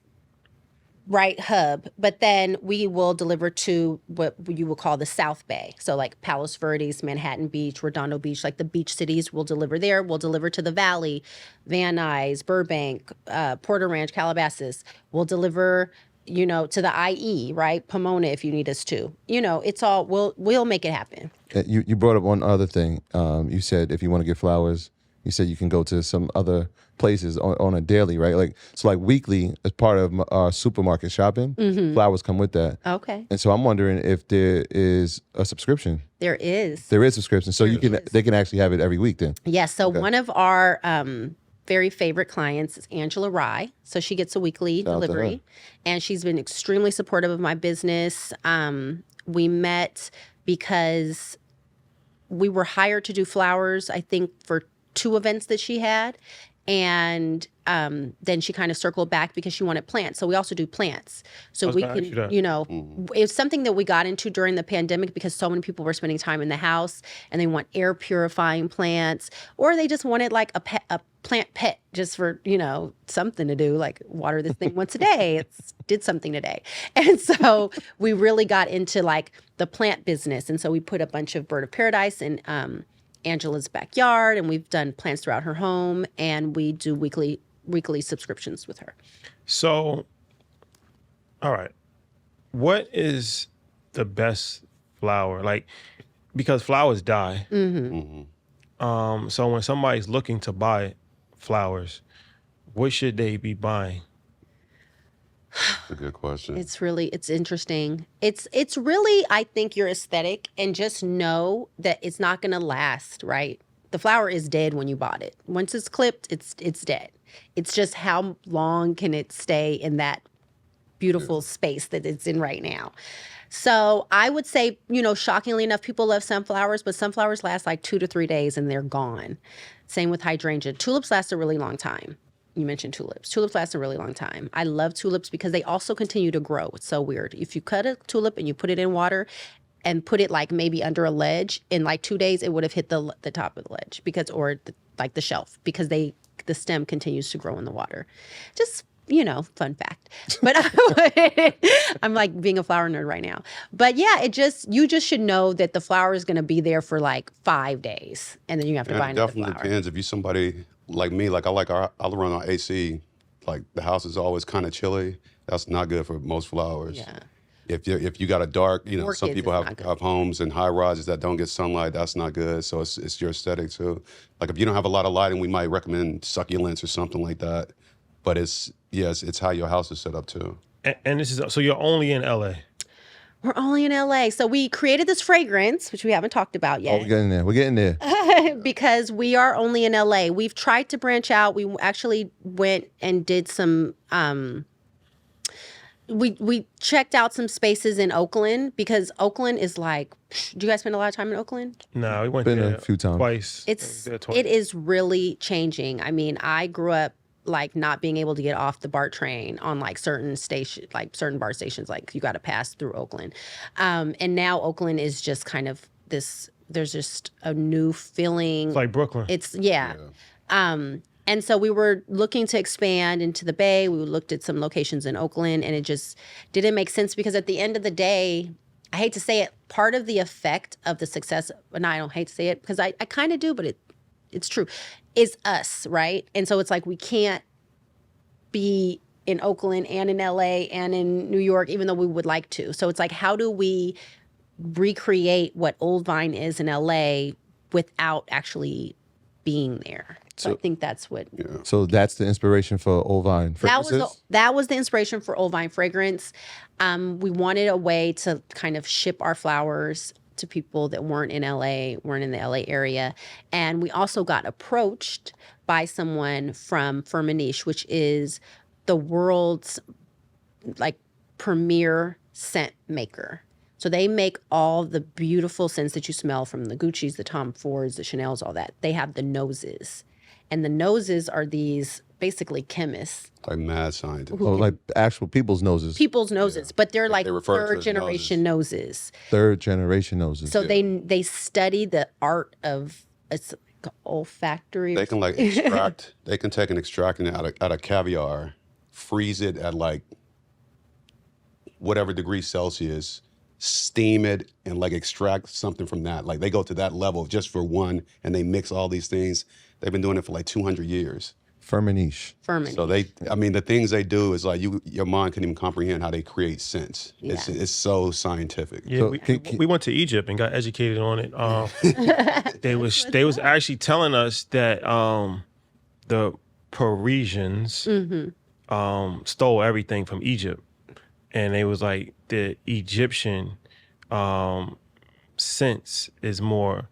right hub, but then we will deliver to what you will call the South Bay. So like Palos Verdes, Manhattan Beach, Redondo Beach, like the beach cities, we'll deliver there. We'll deliver to the Valley, Van Nuys, Burbank, Porter Ranch, Calabasas. We'll deliver, you know, to the IE, right? Pomona, if you need us to. You know, it's all, we'll make it happen. You brought up one other thing. You said if you want to get flowers, you said you can go to some other places on a daily, right? Like, so like weekly, as part of our supermarket shopping, flowers come with that. Okay. And so I'm wondering if there is a subscription. There is. There is subscription. So they can actually have it every week then. Yes. So one of our very favorite clients is Angela Rye. So she gets a weekly Shout out to delivery. her. And she's been extremely supportive of my business. We met because we were hired to do flowers, I think, for 2 events that she had. And then she kind of circled back because she wanted plants. So we also do plants. So we can, you know, it's something that we got into during the pandemic because so many people were spending time in the house and they want air purifying plants, or they just wanted like a plant pet just for, you know, something to do, like water this thing once a day. It's did something today. And so we really got into like the plant business. And so we put a bunch of bird of paradise in Angela's backyard, and we've done plants throughout her home, and we do weekly subscriptions with her. So, all right, what is the best flower? Like, because flowers die. So when somebody's looking to buy flowers, what should they be buying? That's a good question. It's interesting. It's really, I think, your aesthetic, and just know that it's not going to last, right? The flower is dead when you bought it. Once it's clipped, it's dead. It's just how long can it stay in that beautiful space that it's in right now. So I would say, you know, shockingly enough, people love sunflowers, but sunflowers last like 2 to 3 days and they're gone. Same with hydrangea. Tulips last a really long time. You mentioned tulips. Tulips last a really long time. I love tulips because they also continue to grow. It's so weird. If you cut a tulip and you put it in water and put it like maybe under a ledge, in like 2 days, it would have hit the top of the ledge like the shelf, because the stem continues to grow in the water. Just, you know, fun fact. But I'm like being a flower nerd right now. But yeah, you just should know that the flower is going to be there for like 5 days, and then you have to buy another flower. It definitely depends. If you're somebody like me, like I run on AC, like the house is always kind of chilly. That's not good for most flowers. Yeah. If you got a dark, you know, Orchids some people is have not homes and high rises that don't get sunlight. That's not good. So it's your aesthetic too. Like if you don't have a lot of lighting, we might recommend succulents or something like that. But it's how your house is set up too. And this is, so you're only in LA. We're only in LA. So we created this fragrance, which we haven't talked about yet. Oh, we're getting there. We're getting there. Because we are only in LA. We've tried to branch out. We actually went and did some we checked out some spaces in Oakland, because Oakland is like, do you guys spend a lot of time in Oakland? No, we went Been there a few times. twice. It is really changing. I mean, I grew up like not being able to get off the BART train on like certain BART stations, like you got to pass through Oakland. And now Oakland is just kind of this, there's just a new feeling. It's like Brooklyn. And so we were looking to expand into the Bay. We looked at some locations in Oakland, and it just didn't make sense, because at the end of the day, I hate to say it, part of the effect of the success, and I don't hate to say it because I kind of do, but it's true, is us, right? And so it's like we can't be in Oakland and in LA and in New York, even though we would like to. So it's like, how do we recreate what Oldvine is in LA without actually being there? So I think that's what. Yeah. So that's the inspiration for Oldvine Fragrances? That was the inspiration for Oldvine Fragrance. We wanted a way to kind of ship our flowers to people that weren't in LA, weren't in the LA area. And we also got approached by someone from Firmenich, which is the world's like premier scent maker. So they make all the beautiful scents that you smell, from the Gucci's, the Tom Fords, the Chanel's, all that. They have the noses. And the noses are these basically chemists. Like mad scientists. Oh, like actual people's noses. People's noses, but they're like They refer to it third as generation noses. Third generation noses. So they study the art of it's like olfactory. They can like extract. They can take and extract it out of caviar, freeze it at like whatever degree Celsius, steam it, and like extract something from that. Like they go to that level just for one, and they mix all these things. They've been doing it for like 200 years. Firmenich. So the things they do is like your mind can't even comprehend how they create scents. Yeah. It's so scientific. Yeah, So we went to Egypt and got educated on it. They was actually telling us that the Parisians stole everything from Egypt, and they was like the Egyptian sense is more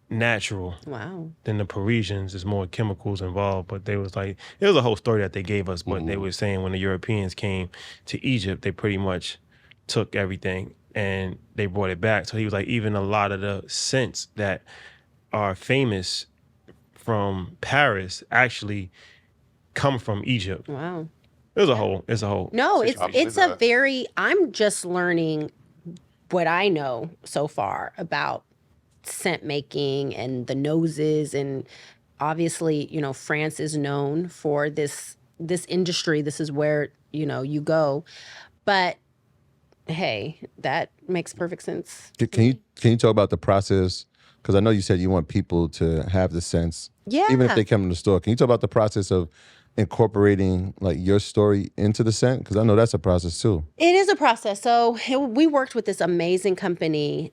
natural Wow. than the Parisians. There's more chemicals involved, but they was like, it was a whole story that they gave us, but they were saying when the Europeans came to Egypt, they pretty much took everything and they brought it back. So he was like, even a lot of the scents that are famous from Paris actually come from Egypt. Wow. It's a whole. No, situation. it's a very. I'm just learning what I know so far about scent making and the noses, and obviously, France is known for this industry. This is where you go, but hey, that makes perfect sense. Can you talk about the process? Because I know you said you want people to have the sense, Yeah. even if they come in the store. Can you talk about the process of incorporating like your story into the scent? Because I know that's a process too. It is a process. So we worked with this amazing company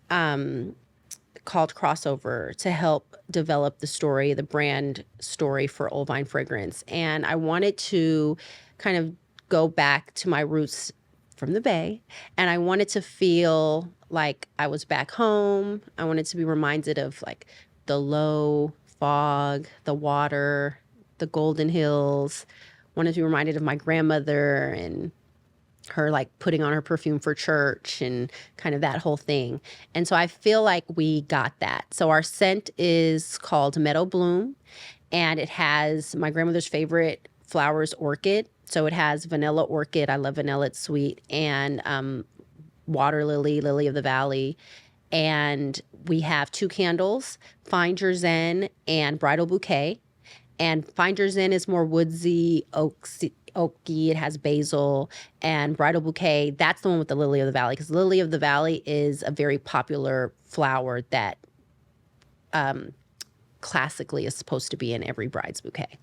called Crossover to help develop the brand story for Oldvine Fragrance. And I wanted to kind of go back to my roots from the Bay, and I wanted to feel like I was back home. I wanted to be reminded of like the low fog, the water, the golden hills. Wanted to be reminded of my grandmother and her like putting on her perfume for church and kind of that whole thing. And so I feel like we got that. So our scent is called Meadow Bloom, and it has my grandmother's favorite flowers, orchid. So it has vanilla orchid. I love vanilla, it's sweet. And water lily, lily of the valley. And we have 2 candles, Find Your Zen and Bridal Bouquet. And Find Your Zen is more woodsy, oaky. It has basil. And Bridal Bouquet, that's the one with the lily of the valley, because lily of the valley is a very popular flower that classically is supposed to be in every bride's bouquet.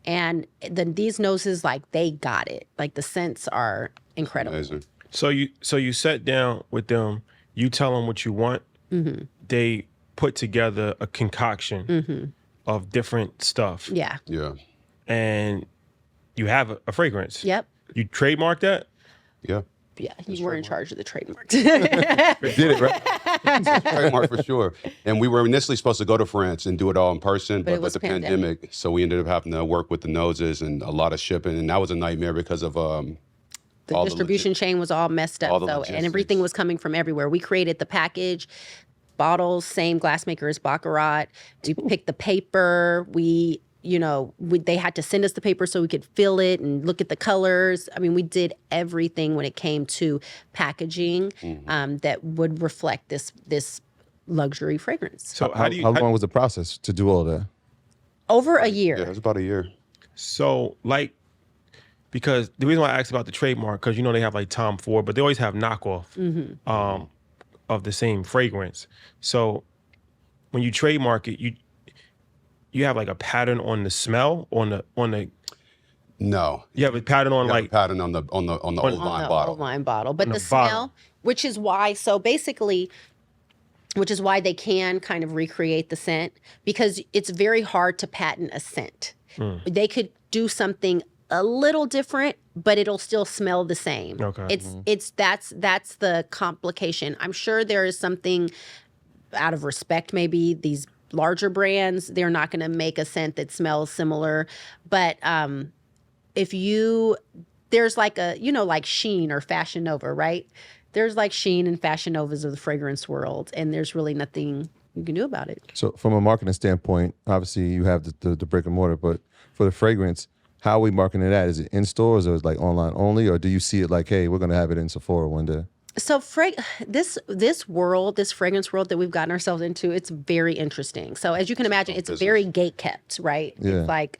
And these noses, like, they got it. Like, the scents are incredible. Amazing. So you sat down with them, you tell them what you want. Mm-hmm. They put together a concoction of different stuff. Yeah. Yeah. And you have a fragrance. Yep. You trademark that? Yeah. Yeah. You were in charge of the trademarks. Did it, right? Trademark for sure. And we were initially supposed to go to France and do it all in person, But it but was with the pandemic. pandemic, so we ended up having to work with the noses and a lot of shipping, and that was a nightmare because of The all the distribution chain was all messed up, all the and logistics. everything was coming from everywhere. We created the package, bottles, same glassmaker as Baccarat. We picked the paper. They had to send us the paper so we could fill it and look at the colors. I mean, we did everything when it came to packaging that would reflect this luxury fragrance. So How long was the process to do all that? Over a year. Yeah, it was about a year. So, like, because the reason why I asked about the trademark, because they have like Tom Ford, but they always have knockoff of the same fragrance. So when you trademark it, you have like a pattern on the smell, on the No. you have a pattern on You have a like pattern on the Oldvine On the bottle. Oldvine bottle. But On the the bottle. smell, which is why they can kind of recreate the scent, because it's very hard to patent a scent. They could do something a little different, but it'll still smell the same. Okay. That's the complication. I'm sure there is something out of respect, maybe these larger brands, they're not going to make a scent that smells similar. But there's like like Sheen or Fashion Nova, right? There's like Sheen and Fashion Novas of the fragrance world, and there's really nothing you can do about it. So from a marketing standpoint, obviously you have the brick and mortar, but for the fragrance, how are we marketing that? Is it in stores or is it like online only, or do you see it like, hey, we're gonna have it in Sephora one day? So this world, this fragrance world that we've gotten ourselves into, it's very interesting. So as you can imagine, it's very gate kept, right? Yeah. It's like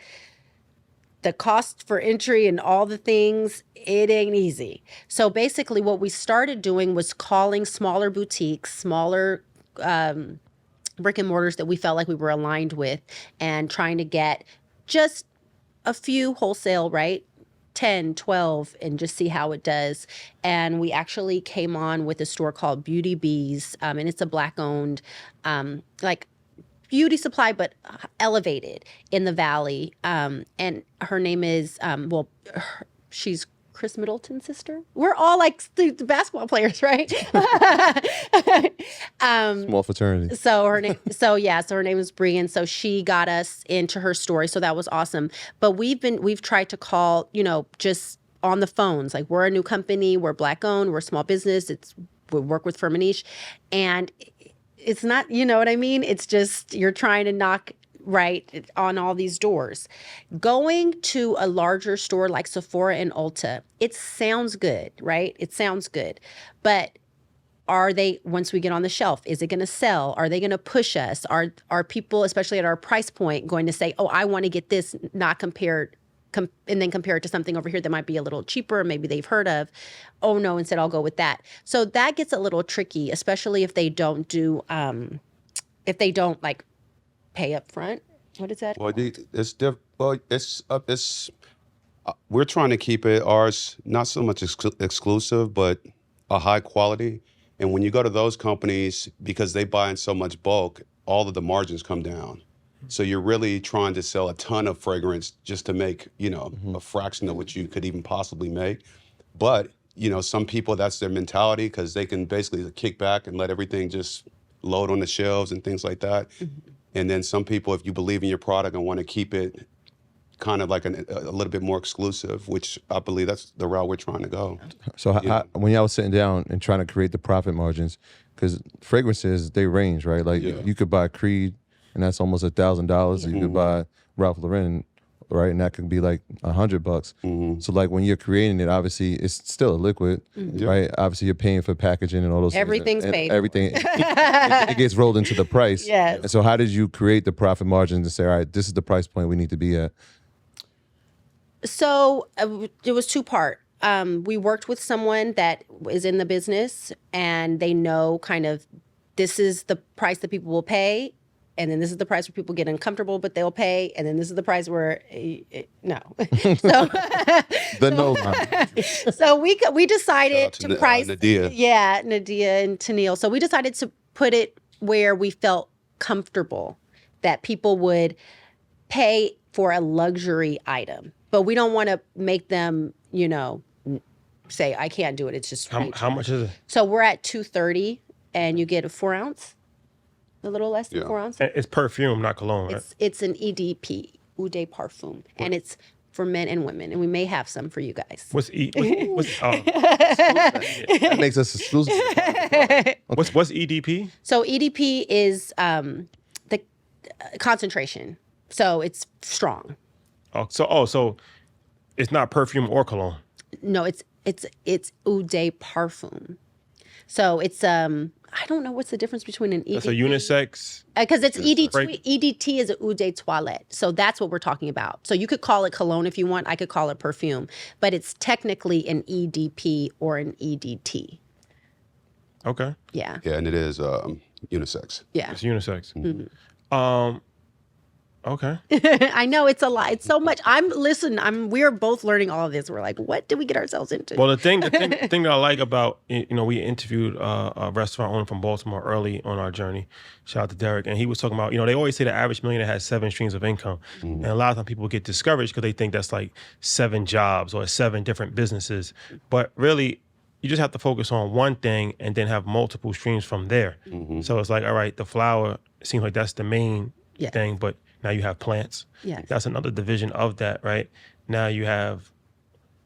the cost for entry and all the things, it ain't easy. So basically what we started doing was calling smaller boutiques, smaller brick and mortars that we felt like we were aligned with, and trying to get just a few wholesale, right? 10, 12, and just see how it does. And we actually came on with a store called Beauty Bees, and it's a Black-owned, like beauty supply, but elevated in the Valley. And her name is, she's Chris Middleton's sister. We're all like the basketball players, right? Small fraternity. So her name, so her name is Bree, and so she got us into her story. So that was awesome. But we've tried to call, just on the phones. Like, we're a new company, we're Black owned, we're a small business. We work with Firmenich, and it's not, you know what I mean? It's just you're trying to knock right on all these doors. Going to a larger store like Sephora and Ulta, it sounds good, right? It sounds good. But are they, once we get on the shelf, is it going to sell? Are they going to push us? Are people, especially at our price point, going to say, oh, I want to get this, not compared, and then compare it to something over here that might be a little cheaper, maybe they've heard of. Oh no, instead I'll go with that. So that gets a little tricky, especially if they don't do, like pay up front. What is that? Well, we're trying to keep it ours not so much exclusive, but a high quality. And when you go to those companies, because they buy in so much bulk, all of the margins come down. So you're really trying to sell a ton of fragrance just to make, a fraction of what you could even possibly make. But, some people, that's their mentality, because they can basically kick back and let everything just load on the shelves and things like that. And then some people, if you believe in your product and want to keep it kind of like a little bit more exclusive, which I believe that's the route we're trying to go. So when y'all was sitting down and trying to create the profit margins, because fragrances, they range, right? Like you could buy Creed, and that's almost $1,000. You could buy Ralph Lauren, right? And that could be like $100. So like when you're creating it, obviously it's still a liquid, right? Obviously you're paying for packaging and all those Everything's things. paid. Everything, it gets rolled into the price. Yes. And so how did you create the profit margins and say, all right, this is the price point we need to be at? So it was two-part. We worked with someone that is in the business, and they know kind of this is the price that people will pay, and then this is the price where people get uncomfortable, but they'll pay, and then this is the price where no. No line. So we decided to price Nadia. Yeah, Nadia and Tennille. So we decided to put it where we felt comfortable that people would pay for a luxury item. But we don't want to make them, say, I can't do it. It's just How much is it? So we're at $230, and you get a 4 ounce, a little less than 4 ounce. It's perfume, not cologne, right? It's an EDP, Eau de Parfum, and it's for men and women, and we may have some for you guys. What's That makes us exclusive. what's EDP? So EDP is the concentration, so it's strong. So it's not perfume or cologne. No, it's Eau de Parfum. So it's I don't know what's the difference between an EDT. That's a unisex. Because it's EDT. EDT is an Eau de Toilette. So that's what we're talking about. So you could call it cologne if you want. I could call it perfume, but it's technically an EDP or an EDT. Okay. Yeah. Yeah, and it is unisex. Yeah. It's unisex. Okay. I know it's a lot. It's so much. We're both learning all of this. We're like, what did we get ourselves into? Well, the thing that I like about, we interviewed a restaurant owner from Baltimore early on our journey. Shout out to Derek. And he was talking about, they always say the average millionaire has 7 streams of income. And a lot of times people get discouraged because they think that's like 7 jobs or 7 different businesses. But really, you just have to focus on one thing and then have multiple streams from there. So it's like, all right, the flower seems like that's the main thing, but now you have plants. Yes. That's another division of that, right? Now you have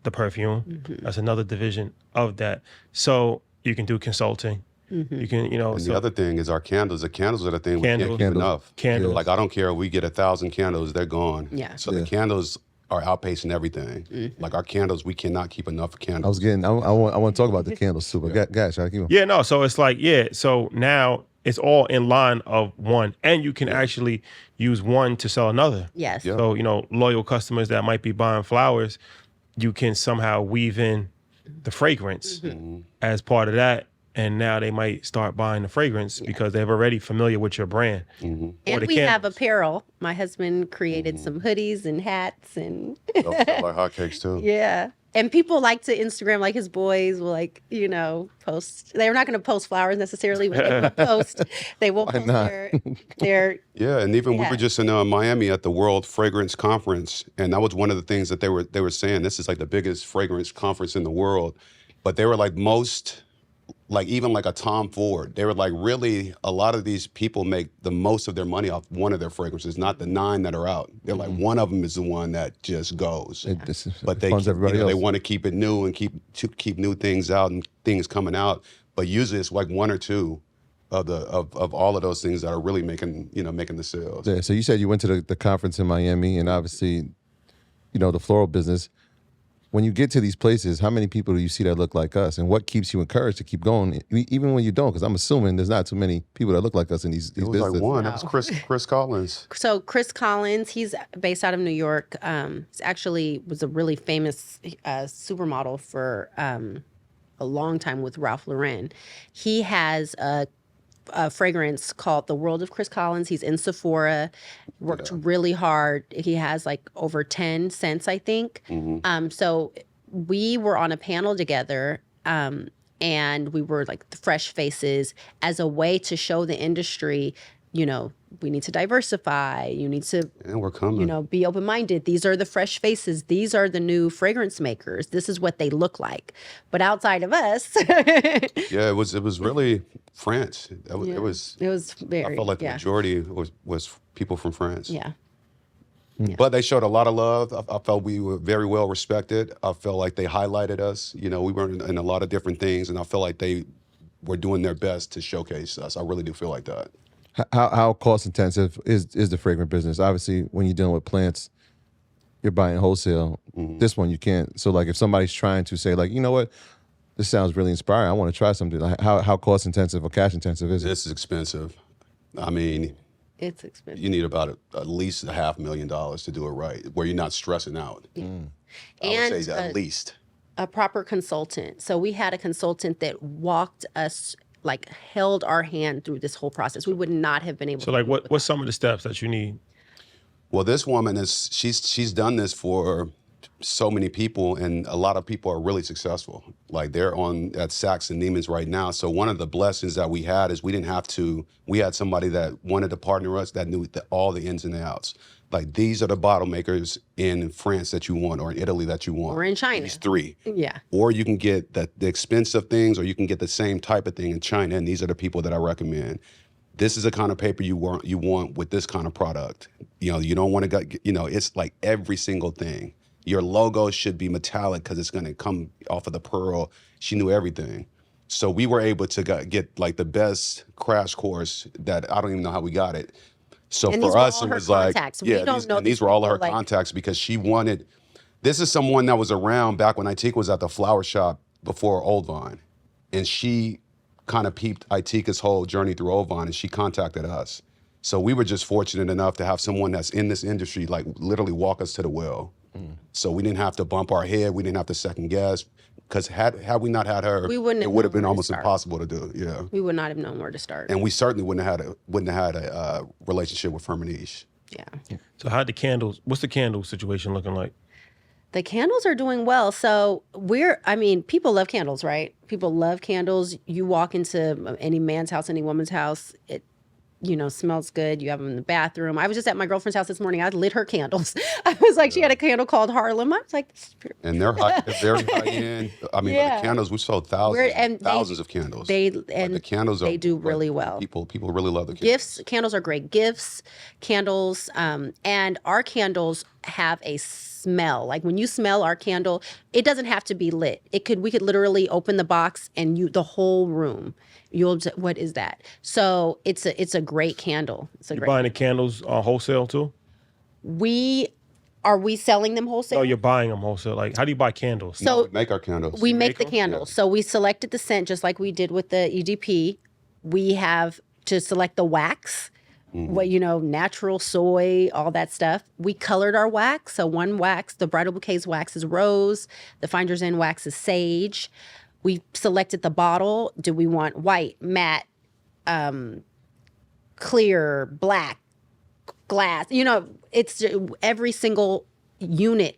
the perfume. That's another division of that. So you can do consulting. You can, And the other thing is our candles. The candles are the thing we can't keep enough. Candles. Like, I don't care if we get 1,000 candles, they're gone. Yeah. So the candles are outpacing everything. Like our candles, we cannot keep enough candles. I want to talk about the candles too, but gosh, I keep on. Yeah, no. So it's like, so now it's all in line of one, and you can actually use one to sell another. Yes. Yeah. So, loyal customers that might be buying flowers, you can somehow weave in the fragrance as part of that. And now they might start buying the fragrance because they're already familiar with your brand. And we have apparel. My husband created some hoodies and hats and They'll sell like hotcakes too. yeah. And people like to Instagram, like his boys will post. They're not going to post flowers necessarily, but they will post. They will post not? their Yeah, and even we were just in Miami at the World Fragrance Conference, and that was one of the things that they were saying. This is like the biggest fragrance conference in the world, but they were like even like a Tom Ford. They were like, really, a lot of these people make the most of their money off one of their fragrances, not the 9 that are out. They're like, one of them is the one that just goes. But they funds everybody else. they want to keep it new and keep new things out and things coming out. But usually it's like 1 or 2 of all of those things that are really making the sales. Yeah, so you said you went to the conference in Miami, and obviously, the floral business. When you get to these places, how many people do you see that look like us, and what keeps you encouraged to keep going, even when you don't? Because I'm assuming there's not too many people that look like us in these It was businesses. like one. That was Chris Collins. So Chris Collins, he's based out of New York. He's actually was a really famous supermodel for a long time with Ralph Lauren. He has a fragrance called The World of Chris Collins. He's in Sephora, worked really hard. He has like over 10 scents, I think. So we were on a panel together and we were like the fresh faces as a way to show the industry, we need to diversify. You need to, And we're coming. be open-minded. These are the fresh faces. These are the new fragrance makers. This is what they look like. But outside of us, Yeah, it was really France. It was very. I felt like the yeah. majority was people from France. Yeah. But they showed a lot of love. I felt we were very well respected. I felt like they highlighted us. We were in a lot of different things, and I felt like they were doing their best to showcase us. I really do feel like that. How cost intensive is the fragrance business? Obviously, when you're dealing with plants, you're buying wholesale. This one you can't. So like if somebody's trying to say like, you know what, this sounds really inspiring, I want to try something. Like how cost intensive or cash intensive is it? This is expensive. I mean, It's expensive. you need about at least $500,000 to do it right, where you're not stressing out. I would say at least. A proper consultant. So we had a consultant that walked us, like held our hand through this whole process. We would not have been able So to like, do it what's some of the steps that you need? Well, this woman she's done this for so many people, and a lot of people are really successful. Like they're at Saks and Neiman's right now. So one of the blessings that we had is we had somebody that wanted to partner us that knew all the ins and outs. Like these are the bottle makers in France that you want, or in Italy that you want. Or in China. These 3. Yeah. Or you can get the expensive things, or you can get the same type of thing in China, and these are the people that I recommend. This is the kind of paper you want with this kind of product. You don't want to it's like every single thing. Your logo should be metallic because it's going to come off of the pearl. She knew everything. So we were able to get like the best crash course that I don't even know how we got it. So And for us, it was like, these were all of her contacts because she wanted, this is someone that was around back when Itika was at the flower shop before Oldvine. And she kind of peeped Itika's whole journey through Oldvine, and she contacted us. So we were just fortunate enough to have someone that's in this industry, like literally walk us to the well. So we didn't have to bump our head. We didn't have to second guess. Because had we not had her, We wouldn't it have would have known been where to almost start. impossible to do. Yeah. We would not have known where to start. And we certainly wouldn't have had a relationship with Firmenich. Yeah. So what's the candle situation looking like? The candles are doing well. So people love candles, right? People love candles. You walk into any man's house, any woman's house, it smells good. You have them in the bathroom. I was just at my girlfriend's house this morning. I lit her candles. I was like, she had a candle called Harlem. I was like, this is pretty. And they're very high end. I mean, the candles, we sold thousands of candles. The candles they do really well. People really love the candles. Candles are great. Gifts, candles, and our candles have a smell. Like when you smell our candle, it doesn't have to be lit. We could literally open the box and the whole room. What is that? So it's a great candle. You buying the candles wholesale too? We Are we selling them wholesale? No, you're buying them wholesale. Like, how do you buy candles? So We make our candles. we make the them? candles. So we selected the scent just like we did with the EDP. We have to select the wax, what natural soy, all that stuff. We colored our wax. So one wax, the Bridal Bouquets wax is rose. The Finder's Inn wax is sage. We selected the bottle. Do we want white, matte, clear, black, glass? It's every single unit.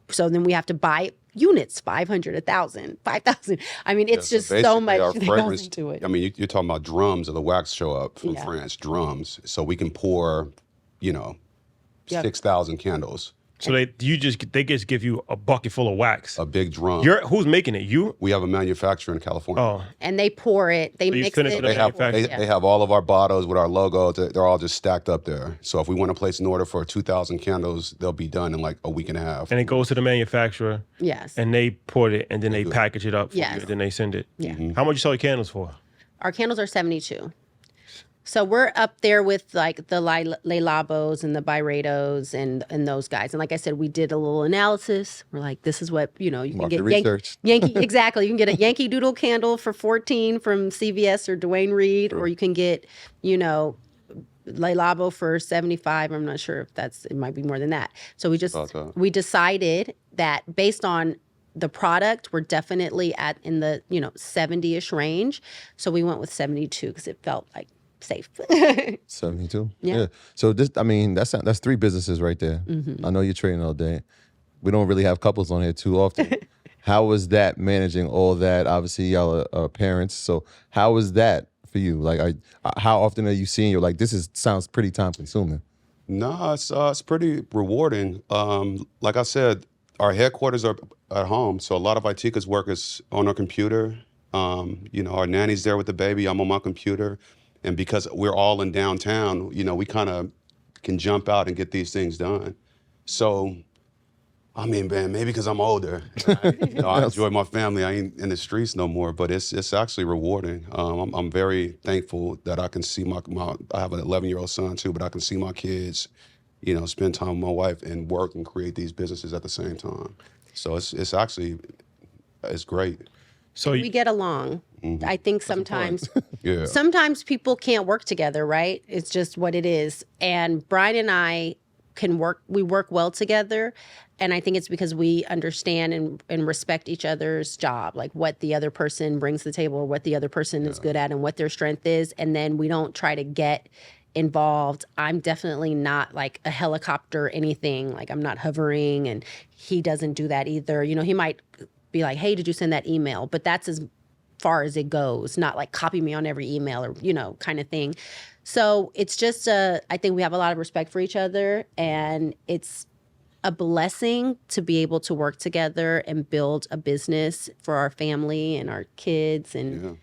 So then we have to buy units, 500, 1,000, 5,000. I mean, it's just so much our that goes fragrance, into it. I mean, you're talking about drums of the wax show up from France, drums. So we can pour, 6,000 candles, So they just give you a bucket full of wax. a big drum. Who's making it? You? We have a manufacturer in California. Oh, And they pour it, they you mix send it it. to the They have, manufacturer. they have all of our bottles with our logo. They're all just stacked up there. So if we want to place an order for 2,000 candles, they'll be done in like a week and a half. and it goes to the manufacturer, Yes. and they pour it, and then they package it up for Yes. you, and then they send it. Yeah. How much you sell your candles for? Our candles are 72. So we're up there with like the Le Labos and the Byredos and those guys. And like I said, we did a little analysis. We're like, this is what, you can Market get research. Yankee, exactly. You can get a Yankee Doodle candle for 14 from CVS or Dwayne Reed, or you can get, Le Labo for 75. I'm not sure if it might be more than that. So we decided that based on the product, we're definitely in the 70-ish range. So we went with 72 because it felt like safe. 72. Yeah. So that's 3 businesses right there. I know you're trading all day. We don't really have couples on here too often. How was that managing all that? Obviously, y'all are parents. So how was that for you? Like, how often are you seeing? You're like, sounds pretty time consuming. No, it's pretty rewarding. Like I said, our headquarters are at home, so a lot of Itika's work is on our computer. Our nanny's there with the baby. I'm on my computer, and because we're all in downtown, we kind of can jump out and get these things done. So, I mean, man, maybe because I'm older, I enjoy my family. I ain't in the streets no more, but it's actually rewarding. I'm very thankful that I can see I have an 11-year-old son too, but I can see my kids, spend time with my wife and work and create these businesses at the same time. So it's great. So We get along. I think sometimes Yeah. sometimes people can't work together, right? It's just what it is. And Brian and I we work well together. And I think it's because we understand and respect each other's job, like what the other person brings to the table, or what the other person is good at and what their strength is. And then we don't try to get involved. I'm definitely not like a helicopter or anything. Like I'm not hovering, and he doesn't do that either. He might be like, hey, did you send that email? But that's as far as it goes, not like copy me on every email or, kind of thing. So it's just, I think we have a lot of respect for each other, and it's a blessing to be able to work together and build a business for our family and our kids. And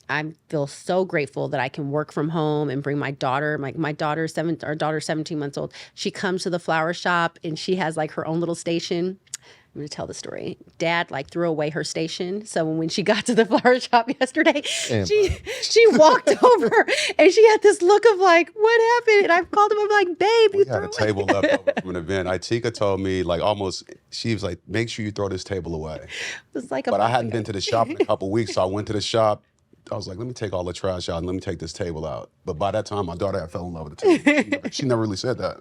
I feel so grateful that I can work from home and bring my daughter. My daughter's 17 months old. She comes to the flower shop and she has like her own little station. I'm going to tell the story. Dad threw away her station. So when she got to the flower shop yesterday, she walked over and she had this look of like, what happened? And I called him. I'm like, babe, you We had a threw table left over from an event. Itika told me she was like, make sure you throw this table away. It was like But I hadn't been to the shop in a couple weeks, so I went to the shop. I was like, let me take all the trash out and let me take this table out. But by that time, my daughter had fell in love with the table. She never really said that.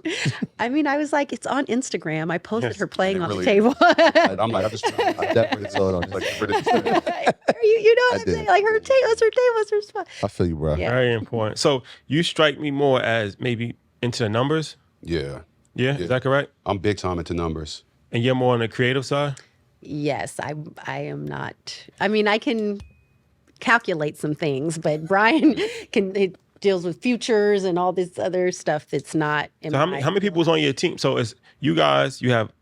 I mean, I was like, it's on Instagram. I posted her playing on the really table. I'm like, I definitely saw it on. like, get rid of this table. you know what I I'm did. saying? Like her table, was her spot. I feel you, bro. Yeah. very important. So you strike me more as maybe into the numbers. Yeah. Yeah, is that correct? I'm big time into numbers. And you're more on the creative side. Yes, I am not. I mean, I can calculate some things, but Brian it deals with futures and all this other stuff that's not in So how many people was on your team? So it's you guys. You have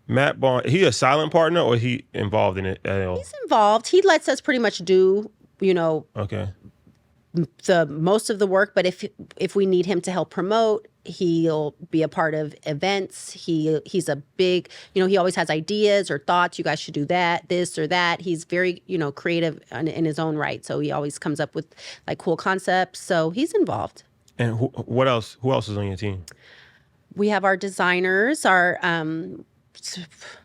Matt Bond. He a silent partner, or he involved in it at all? He's involved. He lets us pretty much do, Okay. the most of the work, but if we need him to help promote, he'll be a part of events. He's a big, he always has ideas or thoughts. You guys should do that, this or that. He's very, creative in his own right. So he always comes up with like cool concepts. So he's involved. And who else is on your team? we have our designers.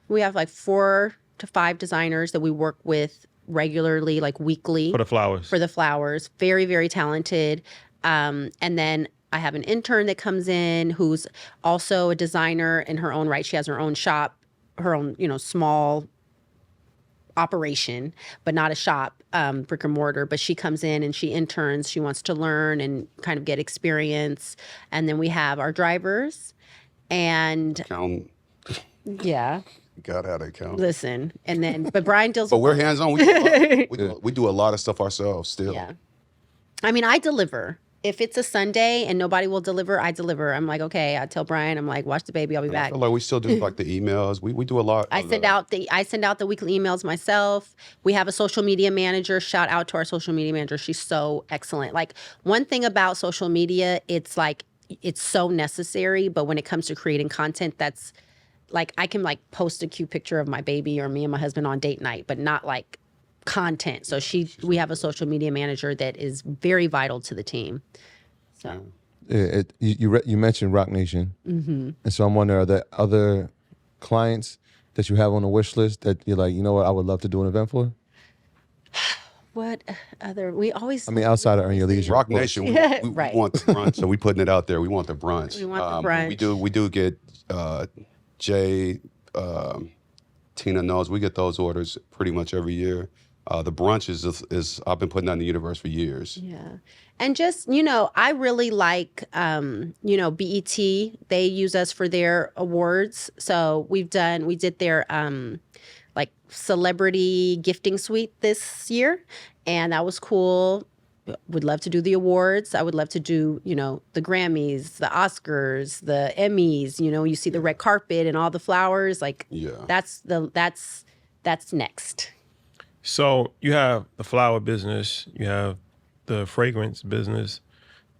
We have like 4 to 5 designers that we work with regularly, like weekly. For the flowers. For the flowers. Very, very talented. And then I have an intern that comes in who's also a designer in her own right. She has her own shop, her own, small operation, but not a shop, brick and mortar. But she comes in and she interns. She wants to learn and kind of get experience. And then we have our drivers and Count. yeah. God, how they count. Listen, and then, but Brian deals But with we're hands on. We do a lot of stuff ourselves still. yeah. I mean, I deliver. If it's a Sunday and nobody will deliver, I deliver. I'm like, okay. I tell Brian, I'm like, watch the baby. I'll be I back. feel like we still do like the emails. We do a lot. I send out the weekly emails myself. We have a social media manager. Shout out to our social media manager. She's so excellent. Like, one thing about social media, it's so necessary. But when it comes to creating content, that's like, I can like post a cute picture of my baby or me and my husband on date night, but not like content. So we have a social media manager that is very vital to the team. So You mentioned Rock Nation, and so I'm wondering, are there other clients that you have on the wish list that you're like, you know what, I would love to do an event for? what other? We always. I mean, outside of Earn Your Leisure. Rock Nation, we Right. want the brunch, so we putting it out there. We want the brunch. We want the brunch. We do get Jay, Tina knows we get those orders pretty much every year. The brunch is I've been putting that in the universe for years. Yeah. And just, I really like, BET. They use us for their awards. So we did their like celebrity gifting suite this year. And that was cool. Would love to do the awards. I would love to do, the Grammys, the Oscars, the Emmys, you see the red carpet and all the flowers. Like, that's next. So you have the flower business, you have the fragrance business,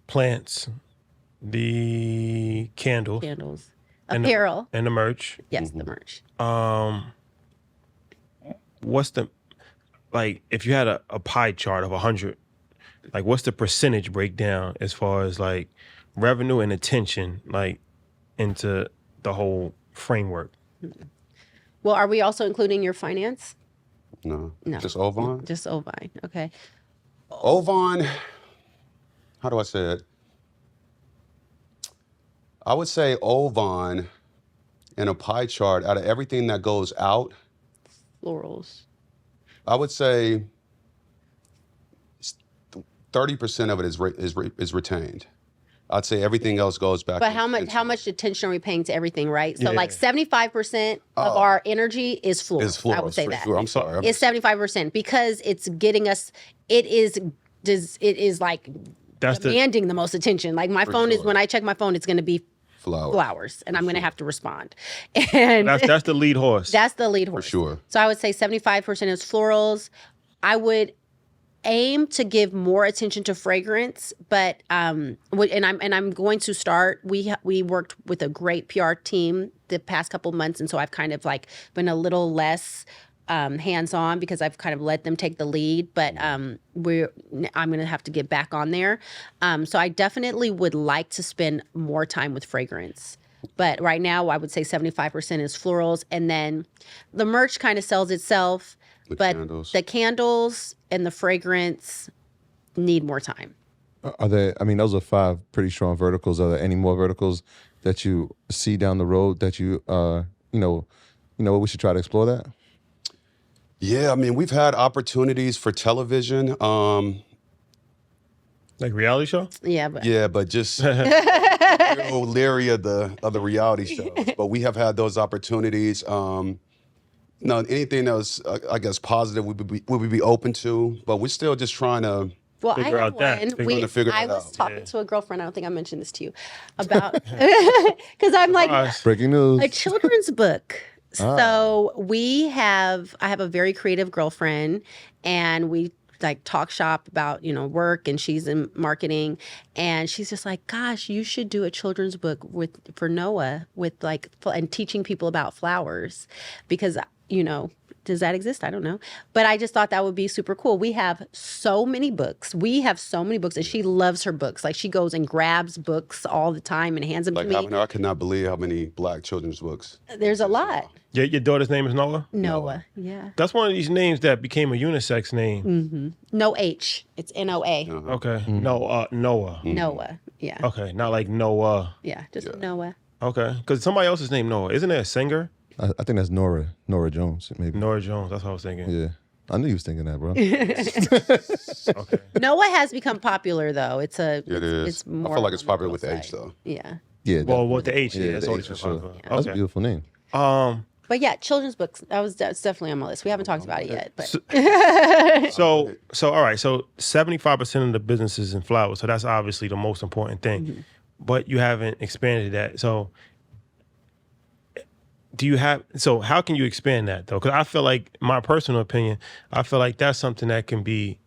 plants, the candles, And apparel. and the merch. Yes, the merch. What's the, like, if you had a pie chart of 100, like, what's the percentage breakdown as far as like revenue and attention, like, into the whole framework? Well, are we also including your finance? No. No. Just OldVine? Just OldVine. Okay. OldVine, how do I say it? I would say OldVine in a pie chart, out of everything that goes out, Florals. I would say 30% of it is retained. I'd say everything else goes back. But how much attention are we paying to everything, right? So like 75% of our energy is florals. Is florals, I would say for that. sure. I'm sorry. It's 75% because it's getting us. It is like That's demanding the most attention. Like my phone is, sure. when I check my phone, it's going to be flowers, and I'm going to have to respond. And that's the lead horse. that's the lead horse. For sure. So I would say 75% is florals. I would aim to give more attention to fragrance, but I'm going to start. We worked with a great PR team the past couple months, and so I've kind of like been a little less hands-on because I've kind of let them take the lead, but I'm going to have to get back on there. So I definitely would like to spend more time with fragrance. But right now, I would say 75% is florals, and then the merch kind of sells itself. The candles and the fragrance need more time. Are there? I mean, those are 5 pretty strong verticals. Are there any more verticals that you see down the road that you we should try to explore that? Yeah, I mean, we've had opportunities for television. Like reality show? Yeah, but But just real leery of the reality shows. But we have had those opportunities. Anything that was, I guess, positive, we would be open to. But we're still just trying to. well, Figure I have out that. one. Figure to figure I that was out. talking to a girlfriend. I don't think I mentioned this to you about because I'm like Breaking news. a children's book. So I have a very creative girlfriend, and we like talk shop about work, and she's in marketing, and she's just like, gosh, you should do a children's book for Noah with and teaching people about flowers, because does that exist? I don't know. But I just thought that would be super cool. We have so many books. And she loves her books. Like she goes and grabs books all the time and hands them to me. I cannot believe how many Black children's books. There's a lot. Your daughter's name is Noah? Noah. Yeah. That's one of these names that became a unisex name. Mm-hmm. No H. It's Noa. Okay. No, Noah. Noah. Yeah. Okay. Not like Noah. Yeah. Just Noah. Okay. Because somebody else's name Noah. Isn't there a singer? I think that's Nora Jones, maybe. Nora Jones. That's what I was thinking. Yeah. I knew you was thinking that, bro. Okay. Noah has become popular though. It is. It's more. I feel like it's popular with age though. Yeah. Yeah. Well, with the H, Yeah, that's the always H for popular. sure. Okay. That's a beautiful name. But yeah, children's books. That's definitely on my list. We haven't talked about it yet, but So all right. So 75% of the business is in flowers. So that's obviously the most important thing. Mm-hmm. But you haven't expanded that. So how can you expand that though? Because I feel like, my personal opinion, I feel like that's something that can be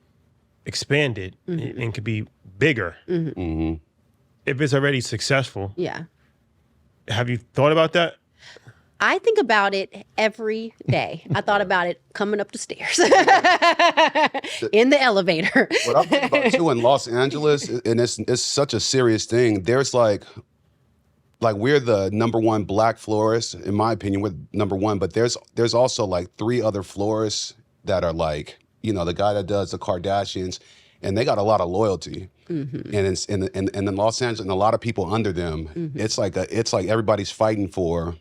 expanded and can be bigger if it's already successful. yeah. Have you thought about that? I think about it every day. I thought about it coming up the stairs in the elevator. What I'm thinking about too in Los Angeles, and it's such a serious thing. There's like we're the number one Black florist, in my opinion. We're number one, but there's also like 3 other florists that are like, the guy that does the Kardashians, and they got a lot of loyalty. And it's in Los Angeles, and a lot of people under them. It's like everybody's fighting for,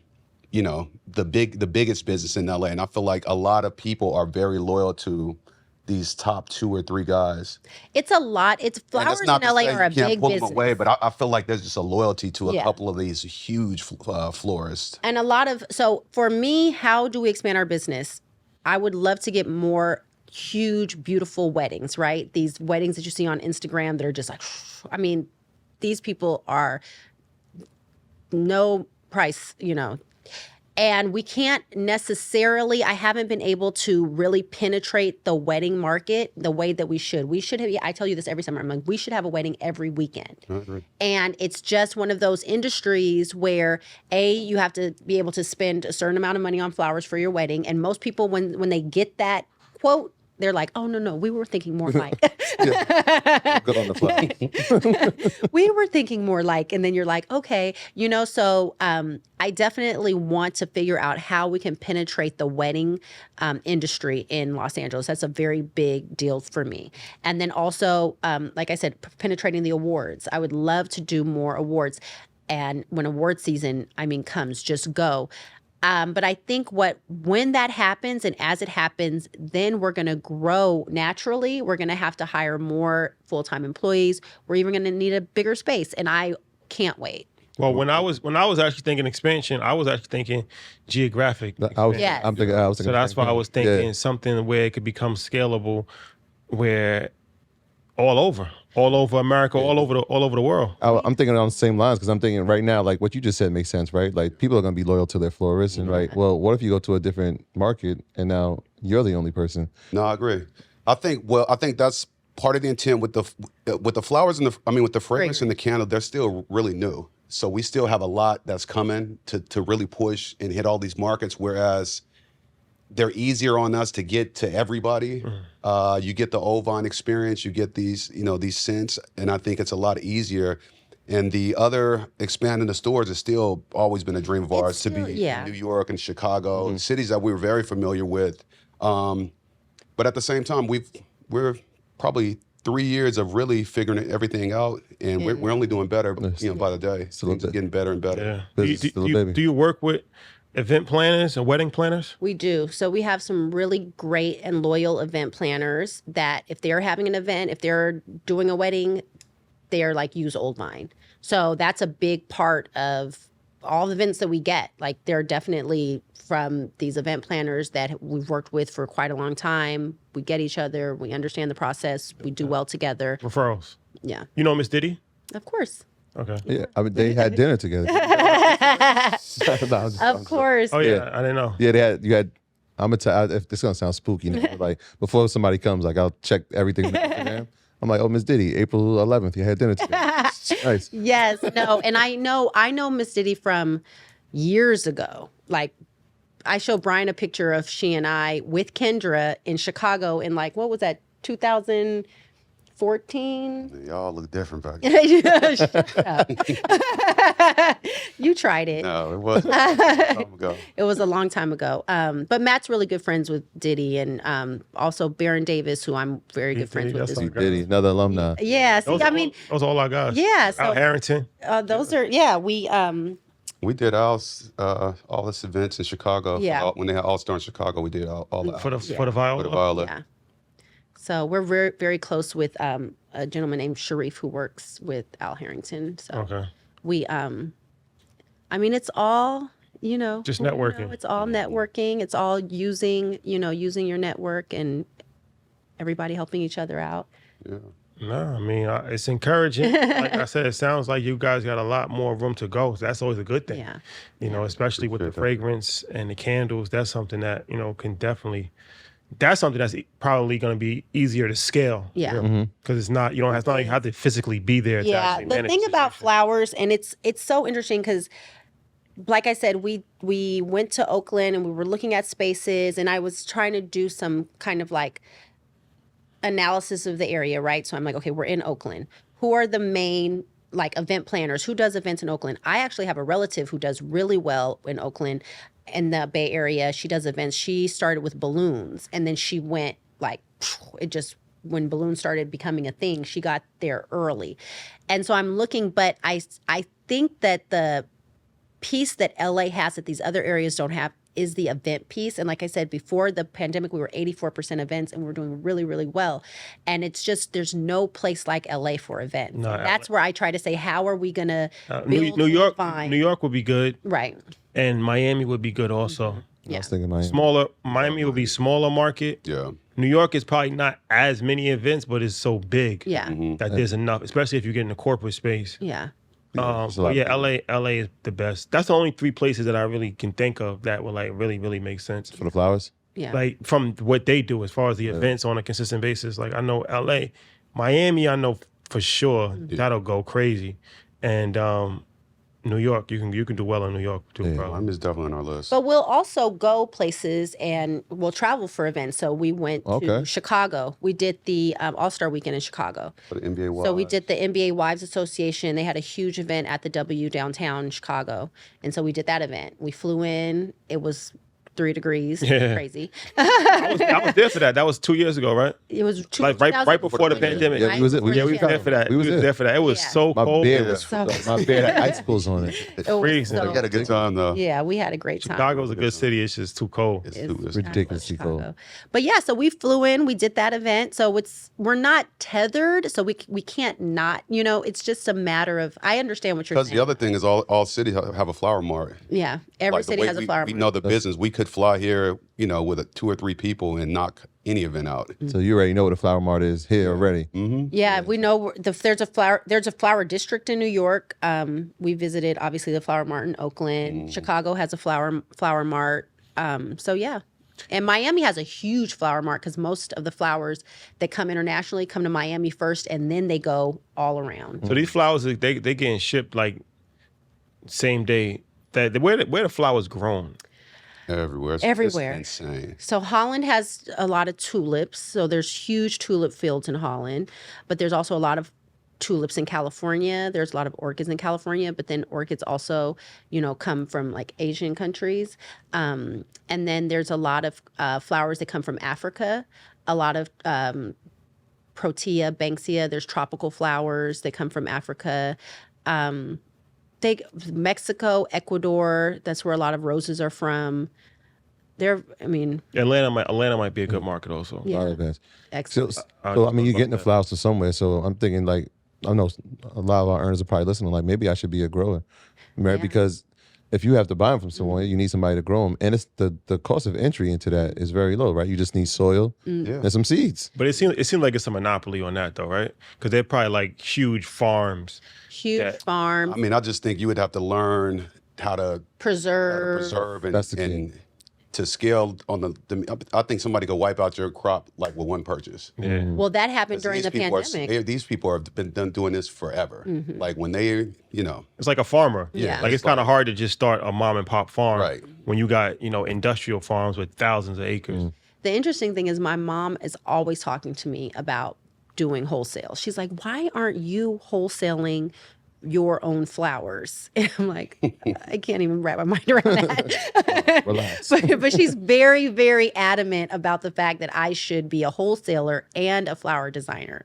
the biggest business in LA. And I feel like a lot of people are very loyal to these top 2 or 3 guys. It's a lot. It's flowers in LA are a big pull business. them away, but I feel like there's just a loyalty to a couple of these huge florists. And so for me, how do we expand our business? I would love to get more huge, beautiful weddings, right? These weddings that you see on Instagram that are just like, I mean, these people are no price, And we can't necessarily, I haven't been able to really penetrate the wedding market the way that we should. We should have, I tell you this every summer, I'm like, we should have a wedding every weekend. And it's just one of those industries where, you have to be able to spend a certain amount of money on flowers for your wedding. And most people, when they get that quote, they're like, oh, no, we were thinking more like. Good on the flowers. We were thinking more like, and then you're like, okay, so I definitely want to figure out how we can penetrate the wedding industry in Los Angeles. That's a very big deal for me. And then also, like I said, penetrating the awards. I would love to do more awards. And when award season, comes, just go. But I think when that happens and as it happens, then we're going to grow naturally. We're going to have to hire more full-time employees. We're even going to need a bigger space. And I can't wait. Well, when I was actually thinking expansion, I was actually thinking geographic. Yes. I'm thinking. So that's why I was thinking something where it could become scalable, where all over America, all over the world. I'm thinking on the same lines because I'm thinking right now, like what you just said makes sense, right? Like people are going to be loyal to their florist, and right. Well, what if you go to a different market and now you're the only person? No, I agree. I think that's part of the intent with the flowers and with the fragrance and the candle. They're still really new, so we still have a lot that's coming to really push and hit all these markets. Whereas they're easier on us to get to everybody. You get the OldVine experience, you get these, these scents, and I think it's a lot easier. And the other expanding the stores has still always been a dream of ours to be in New York and Chicago, cities that we were very familiar with. But at the same time, we're probably 3 years of really figuring everything out, and we're only doing better, by the day. Things are getting better and better. Yeah. Do you work with event planners and wedding planners? We do. So we have some really great and loyal event planners that if they're having an event, if they're doing a wedding, they're like, use OldVine. So that's a big part of all the events that we get. Like they're definitely from these event planners that we've worked with for quite a long time. We get each other. We understand the process. We do well together. Referrals. Yeah. You know Miss Diddy? Of course. Okay. Yeah, they had dinner together. Of course. Oh yeah, I didn't know. Yeah, you had. I'm gonna tell. If this is gonna sound spooky, like before somebody comes, like I'll check everything on Instagram. I'm like, oh, Miss Diddy, April 11th, you had dinner together. Nice. Yes, no, and I know Miss Diddy from years ago, like I showed Brian a picture of she and I with Kendra in Chicago in like, what was that, 2014? Y'all look different back then. Shut up. You tried it. No, it wasn't. A long time ago. It was a long time ago. But Matt's really good friends with Diddy, and also Baron Davis, who I'm very good friends with. That's as like well. Diddy, another alumni. Yeah, see, I mean, those are all our guys. Yeah, so- Al Harrington. those are, yeah, we We did all this events in Chicago. Yeah. When they had All Star in Chicago, we did all the For the for Viola. the Viola. yeah. So we're very, very close with a gentleman named Sharif who works with Al Harrington. So Okay. we, I mean, it's all, Just you know, networking. it's all networking. It's all using your network and everybody helping each other out. Yeah. No, I mean, it's encouraging. Like I said, it sounds like you guys got a lot more room to go. So that's always a good thing. Yeah. Especially with the Appreciate that. fragrance and the candles. That's something that, can definitely, that's something that's probably going to be easier to scale. Yeah. Because it's not, it's not like you have to physically be there. To Yeah. actually The manage thing the about situation. flowers, and it's so interesting because, like I said, we went to Oakland and we were looking at spaces, and I was trying to do some kind of like analysis of the area, right? So I'm like, okay, we're in Oakland. Who are the main like event planners? Who does events in Oakland? I actually have a relative who does really well in Oakland, in the Bay Area. She does events. She started with balloons, and then she went like, it just, when balloons started becoming a thing, she got there early. And so I'm looking, but I think that the piece that LA has that these other areas don't have is the event piece. And like I said, before the pandemic, we were 84% events, and we were doing really, really well. And it's just, there's no place like LA for events. No, And that's where I try to say, how are we going to build New York, Oldvine? New York would be good, Right. and Miami would be good also. I was thinking Miami. Miami would be smaller market. Yeah. New York is probably not as many events, but it's so big Yeah. that there's enough, especially if you get in the corporate space. Yeah. There's a lot But yeah, of LA is the best. That's the only 3 places that I really can think of that would like really, really make sense. For the flowers? Yeah. Like from what they do as far as the events on a consistent basis. Like I know LA, Miami, I know for sure that'll go crazy, and New York, you can do well in New York too, Yeah. bro. Miami's definitely on our list. But we'll also go places and we'll travel for events. So we went to Okay. Chicago. We did the All-Star Weekend in Chicago. For the NBA Wives. So we did the NBA Wives Association. They had a huge event at the W downtown in Chicago. And so we did that event. We flew in. It was 3 degrees. Yeah. Crazy. I was there for that. That was 2 years ago, right? It was Like right before the pandemic. Yeah, we was there for that. We was there. there for that. It was Yeah. so My cold. beard was So- my beard had icicles on it. It was freezing. so- We had a good time though. yeah, we had a great time. Chicago's a good city. It's just too cold. It's It's ridiculously Chicago. cold. But yeah, so we flew in, we did that event. So we're not tethered, so we can't not, it's just a matter of, I understand what you're Because saying. the other thing is all cities have a flower mart. Yeah, every Like, the city way has a we, flower we mart. know the business. We could fly here, with 2 or 3 people and knock any event out. So you already know what a flower mart is here already. Yeah, we know there's a flower district in New York. We visited obviously the flower mart in Oakland. Chicago has a flower mart. So yeah. And Miami has a huge flower mart because most of the flowers that come internationally come to Miami first, and then they go all around. So these flowers, they getting shipped like same day. Where the flowers grown? Everywhere. It's Everywhere. insane. So Holland has a lot of tulips. So there's huge tulip fields in Holland, but there's also a lot of tulips in California. There's a lot of orchids in California, but then orchids also, come from like Asian countries. And then there's a lot of flowers that come from Africa. A lot of Protea, Banksia. There's tropical flowers that come from Africa. Mexico, Ecuador. That's where a lot of roses are from. Atlanta might be a good market also. Yeah. All of that. So, Excellent. you're getting the flowers to somewhere. So I'm thinking like, I know a lot of our earners are probably listening. Like maybe I should be a grower, right? Yeah. Because if you have to buy them from someone, you need somebody to grow them, and it's the cost of entry into that is very low, right? You just need soil and some seeds. But it seems like it's a monopoly on that though, right? Because they're probably like huge farms. Huge farms, I mean, I just think you would have to learn how to preserve. preserve and, That's the key. and to scale on the I think somebody could wipe out your crop like with one purchase. Yeah. Well, that happened during the These people pandemic. these people have been doing this forever. Like when they, It's like a farmer. Yeah. Like it's kind of hard to just start a mom and pop farm. Right. When you got, industrial farms with thousands of acres. The interesting thing is my mom is always talking to me about doing wholesale. She's like, why aren't you wholesaling your own flowers? And I'm like, I can't even wrap my mind around that. Relax. But she's very, very adamant about the fact that I should be a wholesaler and a flower designer.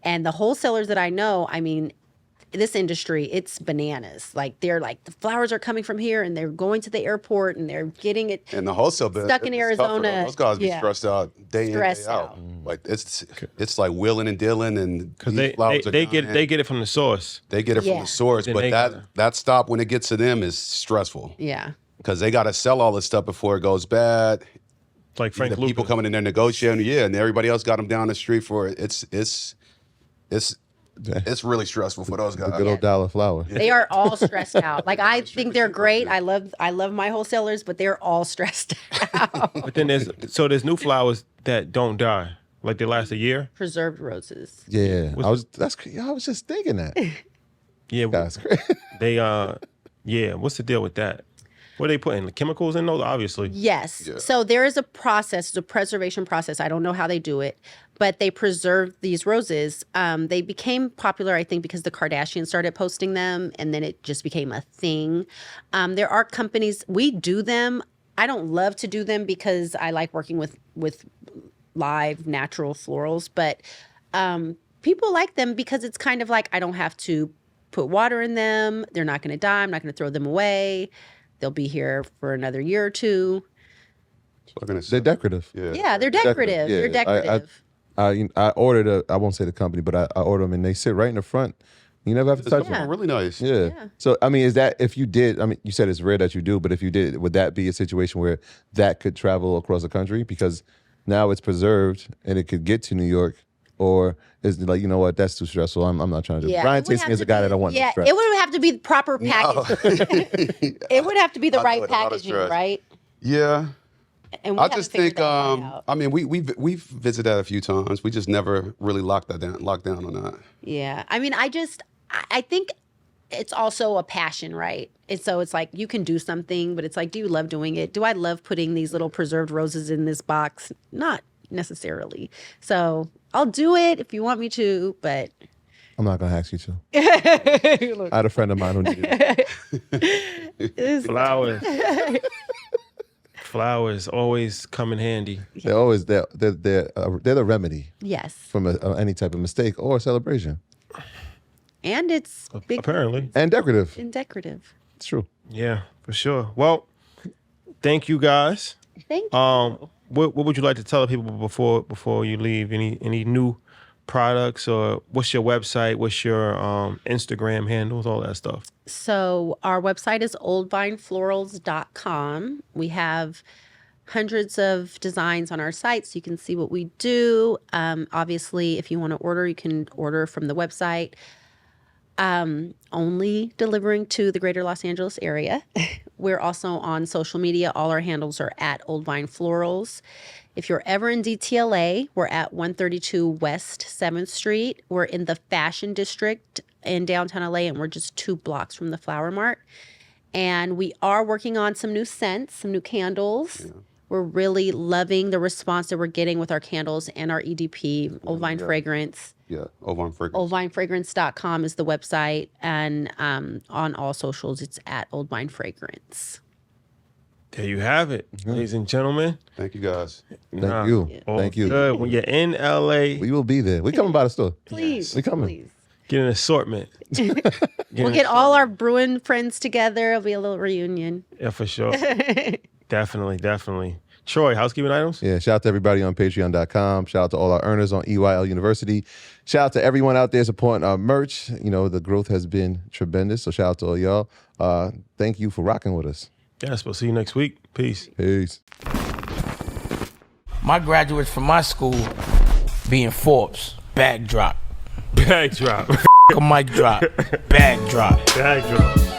And the wholesalers that I know, I mean, this industry, it's bananas. Like they're like, the flowers are coming from here and they're going to the airport and they're getting it. and the wholesale business Stuck in it's tough for them. Arizona. Those guys be Yeah. stressed out day in, Stressed day out. out. Like it's like wheeling and dealing, and Because these flowers are they dying. get it from the source. They get it Yeah. from the source, Then but they gotta- that stop when it gets to them is stressful Yeah. because they got to sell all this stuff before it goes bad. It's like Frank The people Lucas. coming in there negotiating, and everybody else got them down the street for it. It's really stressful for those The guys. good old dollar flower. They are all stressed out. Like I think they're great. I love my wholesalers, but they're all stressed out. But then there's new flowers that don't die. Like they last a year. Preserved roses. Yeah, I was just thinking that. Yeah. That's crazy. They what's the deal with that? What are they putting? Chemicals in those? Obviously. Yes. Yeah. So there is a process, the preservation process. I don't know how they do it, but they preserve these roses. They became popular, I think, because the Kardashians started posting them, and then it just became a thing. There are companies, we do them. I don't love to do them because I like working with live natural florals, but people like them because it's kind of like I don't have to put water in them. They're not going to die. I'm not going to throw them away. They'll be here for another year or two. They're decorative. Yeah, they're decorative. Yeah, They're decorative. I ordered I won't say the company, but I ordered them and they sit right in the front. You never have to touch Yeah. them. Really nice. Yeah. So I mean, is that if you did? I mean, you said it's rare that you do, but if you did, would that be a situation where that could travel across the country because now it's preserved and it could get to New York? Or is it like, you know what, that's too stressful. I'm not trying to do it. Brian it would takes have me as to a guy be- that don't want no Yeah, stress. it would have to be the proper package. It would have to be the I right do it, a lot of packaging, stress. right? Yeah. And we I haven't just figured think, that one out. I mean, we've visited that a few times. We just never really locked down on that. Yeah. I mean, I think it's also a passion, right? And so it's like you can do something, but it's like, do you love doing it? Do I love putting these little preserved roses in this box? Not necessarily. So I'll do it if you want me to, but I'm not gonna ask you to. I had a friend of mine who needed it. Flowers always come in handy. They're always they're the remedy yes. from any type of mistake or celebration. And it's big Apparently. And decorative. and decorative. It's true. Yeah, for sure. Well, thank you guys. Thank you. What would you like to tell people before you leave? Any new products, or what's your website? What's your Instagram handles? All that stuff. So our website is oldvineflorals.com. We have hundreds of designs on our site, so you can see what we do. Obviously, if you want to order, you can order from the website. Only delivering to the greater Los Angeles area. We're also on social media. All our handles are at Oldvine Florals. If you're ever in DTLA, we're at 132 West 7th Street. We're in the Fashion District in downtown LA, and we're just 2 blocks from the Flower Mart. And we are working on some new scents, some new candles. Yeah. We're really loving the response that we're getting with our candles and our EDP, OldVine Fragrance. Yeah, Oldvine Fragrance. OldVineFragrance.com is the website. And on all socials, it's at OldVine Fragrance. There you have it, ladies and gentlemen. Thank you, guys. Thank you. all Thank you. Good. When you're in LA, We will be there. We coming by the store. Please. We coming. Please. get an assortment. We'll get all our Bruin friends together. It'll be a little reunion. Yeah, for sure. Definitely. Troy, housekeeping items? Yeah, shout out to everybody on patreon.com. Shout out to all our earners on EYL University. Shout out to everyone out there supporting our merch. You know, the growth has been tremendous. So shout out to all y'all. Thank you for rocking with us. Yes, we'll see you next week. Peace. Peace. My graduates from my school being Forbes, bag drop. Bag drop. A mic drop, bag drop. Bag drop.